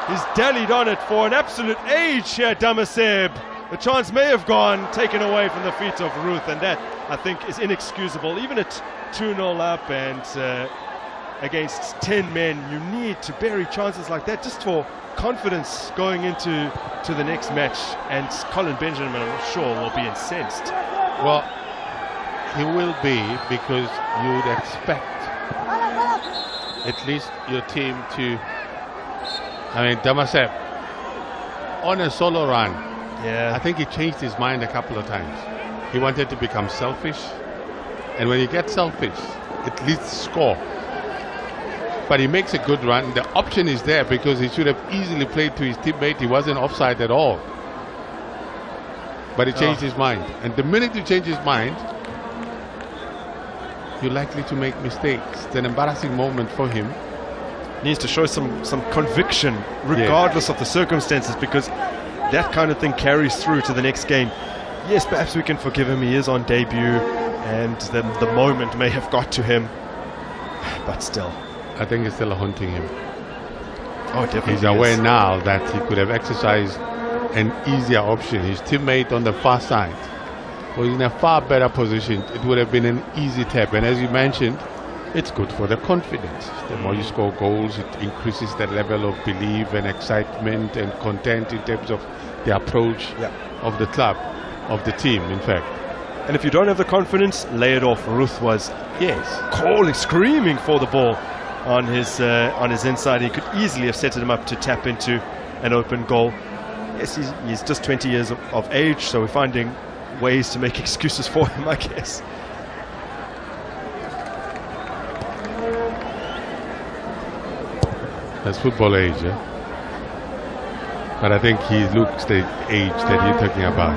he's dallied on it for an absolute age here, Damaseb. The chance may have gone, taken away from the feet of Ruth, and that, I think, is inexcusable. Even at 2-0 up and against 10 men, you need to bury chances like that just for confidence going into the next match. And Colin Benjamin, I'm sure, will be incensed. Well, he will be, because you would expect at least your team to, Damasep, on a solo run, I think he changed his mind a couple of times. He wanted to become selfish, and when you get selfish, at least score. But he makes a good run. The option is there, because he should have easily played to his teammate. He wasn't offside at all. But he changed his mind. And the minute you change his mind, you're likely to make mistakes. It's an embarrassing moment for him. Needs to show some conviction, regardless of the circumstances, because that kind of thing carries through to the next game. Yes, perhaps we can forgive him. He is on debut, and the moment may have got to him. But still, I think it's still haunting him. Oh, definitely. He's aware now that he could have exercised an easier option. His teammate on the far side was in a far better position. It would have been an easy tap. And as you mentioned, it's good for the confidence. The more you score goals, it increases the level of belief and excitement and content in terms of the approach of the club, of the team, in fact. And if you don't have the confidence, lay it off. Ruth was calling, screaming for the ball on his inside. He could easily have set him up to tap into an open goal. Yes, he's just 20 years of age, so we're finding ways to make excuses for him, I guess. That's football age, but I think he looks the age that you're talking about.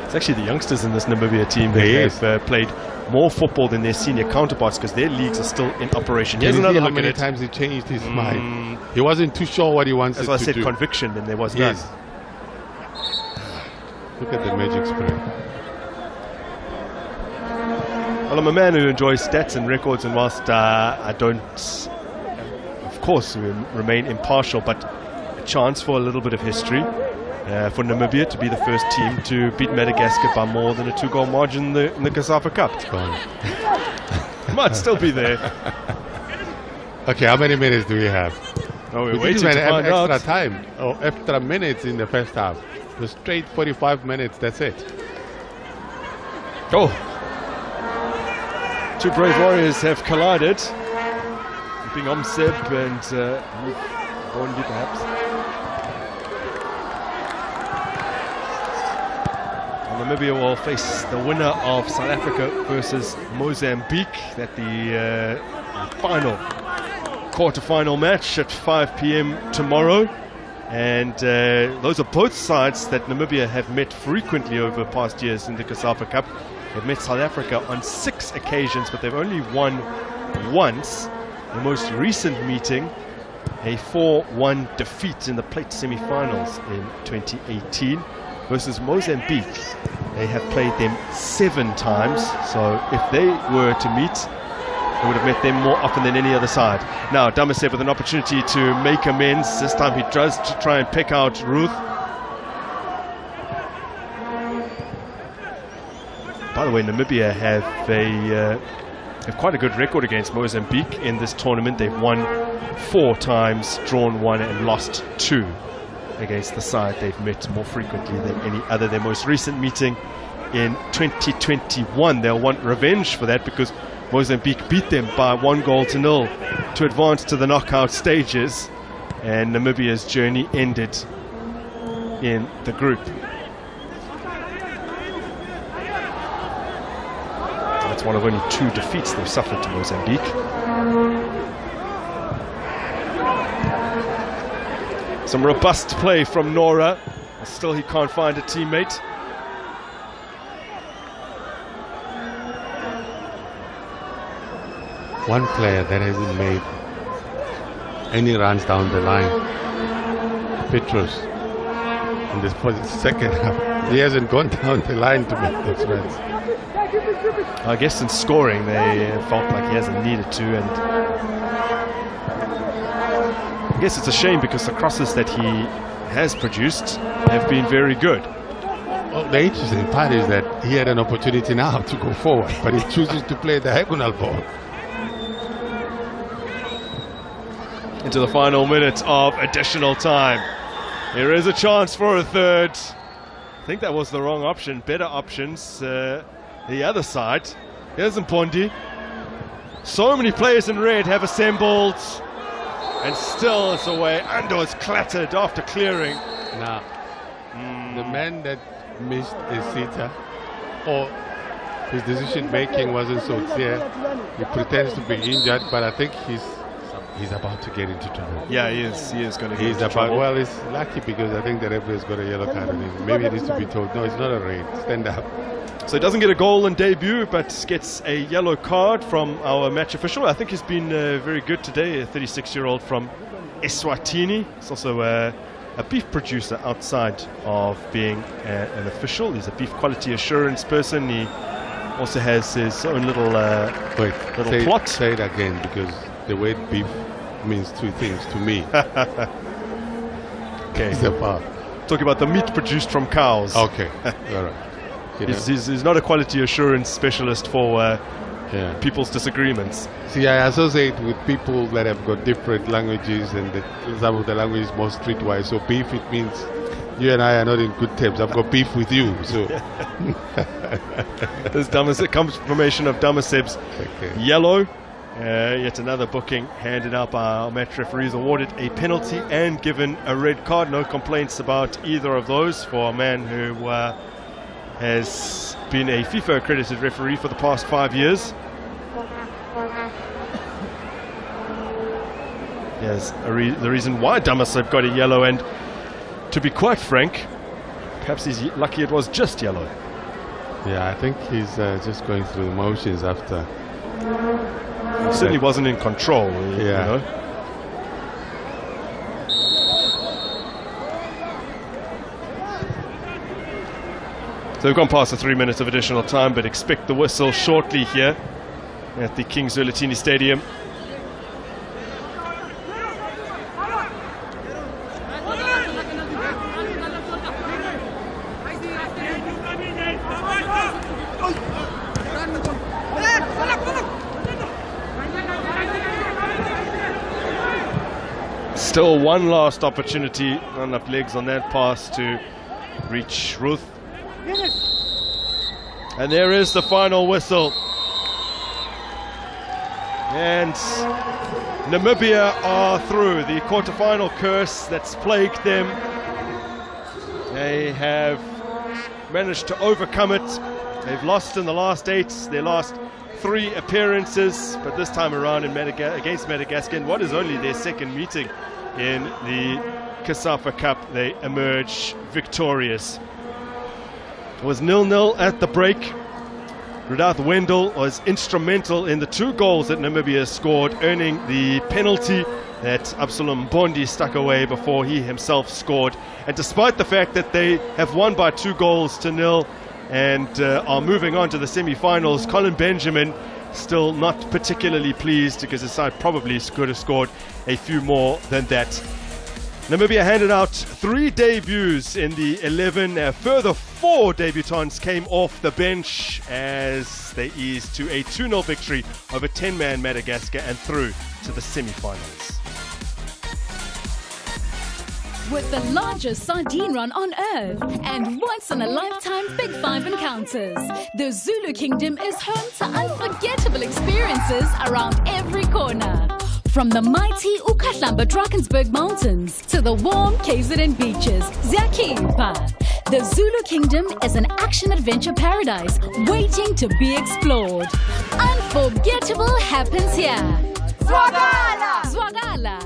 It's actually the youngsters in this Namibia team that have played more football than their senior counterparts, because their leagues are still in operation. Here's another look at it. How many times he changed his mind. He wasn't too sure what he wanted to do. That's why I said conviction, and there was none. Look at the magic spray. Well, I'm a man who enjoys stats and records, and whilst I don't, of course, remain impartial, but a chance for a little bit of history for Namibia to be the first team to beat Madagascar by more than a 2-goal margin in the COSAFA Cup. It's gone. Might still be there. Okay, how many minutes do we have? Oh, we're we waiting didn't to even find have out. extra time or extra minutes in the first half. The straight 45 minutes, that's it. Oh! Two brave warriors have collided. Being Omseb and Bondi, perhaps. Namibia will face the winner of South Africa versus Mozambique at the final quarter-final match at 5 p.m. tomorrow. And those are both sides that Namibia have met frequently over past years in the COSAFA Cup. They've met South Africa on 6 occasions, but they've only won once. The most recent meeting, a 4-1 defeat in the plate semi-finals in 2018 versus Mozambique. They have played them 7 times, so if they were to meet, they would have met them more often than any other side. Now, Damasep with an opportunity to make amends. This time he tries to try and pick out Ruth. By the way, Namibia have quite a good record against Mozambique in this tournament. They've won 4 times, drawn 1 and lost 2 against the side they've met more frequently than any other. Their most recent meeting in 2021. They'll want revenge for that, because Mozambique beat them by 1-0 to advance to the knockout stages, and Namibia's journey ended in the group. That's one of only 2 defeats they've suffered to Mozambique. Some robust play from Nora. Still he can't find a teammate. One player that hasn't made any runs down the line, Petrus, in this second half. He hasn't gone down the line to make those runs. I guess in scoring they felt like he hasn't needed to, and I guess it's a shame because the crosses that he has produced have been very good. Well, the interesting part is that he had an opportunity now to go forward, but he chooses to play the diagonal ball. Into the final minutes of additional time. There is a chance for a third. I think that was the wrong option. Better options. The other side. Here's Mpondi. So many players in red have assembled. And still it's away. Ando is clattered after clearing. Now, the man that missed the sitter, or his decision making wasn't so clear. He pretends to be injured, but I think he's about to get into trouble. Yeah, he is going to get into trouble. Well, it's lucky because I think the referee's got a yellow card on him. Maybe he needs to be told, no, it's not a raid. Stand up. So he doesn't get a goal in debut, but gets a yellow card from our match official. I think he's been very good today, a 36-year-old from Eswatini. He's also a beef producer outside of being an official. He's a beef quality assurance person. He also has his own little plot. Say it again, because the word beef means two things to me. Okay. Talking about the meat produced from cows. Okay. All right. He's not a quality assurance specialist for people's disagreements. See, I associate with people that have got different languages, and some of the language is more streetwise. So beef, it means you and I are not in good terms. I've got beef with you. So this confirmation of Damaseb's yellow. Yet another booking handed up. Our match referees awarded a penalty and given a red card. No complaints about either of those for a man who has been a FIFA accredited referee for the past 5 years. Yes, the reason why Damaseb got a yellow, and to be quite frank, perhaps he's lucky it was just yellow. Yeah, I think he's just going through the motions after. He certainly wasn't in control. Yeah. You know? So we've gone past the 3 minutes of additional time, but expect the whistle shortly here at the King Zwelithini Stadium. Still one last opportunity, not enough legs on that pass to reach Ruth. And there is the final whistle. And Namibia are through. The quarterfinal curse that's plagued them, they have managed to overcome it. They've lost in the last 8, their last 3 appearances, but this time around against Madagascar, in what is only their second meeting in the COSAFA Cup, they emerge victorious. It was 0-0 at the break. Rudath Wendell was instrumental in the 2 goals that Namibia scored, earning the penalty that Absalom Bondi stuck away before he himself scored. And despite the fact that they have won by 2 goals to 0 and are moving on to the semi-finals, Colin Benjamin still not particularly pleased because his side probably could have scored a few more than that. Namibia handed out 3 debuts in the 11. A further 4 debutants came off the bench as they eased to a 2-0 victory over 10-man Madagascar and through to the semi-finals. With the largest sardine run on earth and once-in-a-lifetime Big 5 encounters, the Zulu Kingdom is home to unforgettable experiences around every corner. From the mighty Ukahlamba Drakensberg Mountains to the warm KZN beaches, Ziyakhipha. The Zulu Kingdom is an action-adventure paradise waiting to be explored. Unforgettable happens here. Zwagala! Zwagala!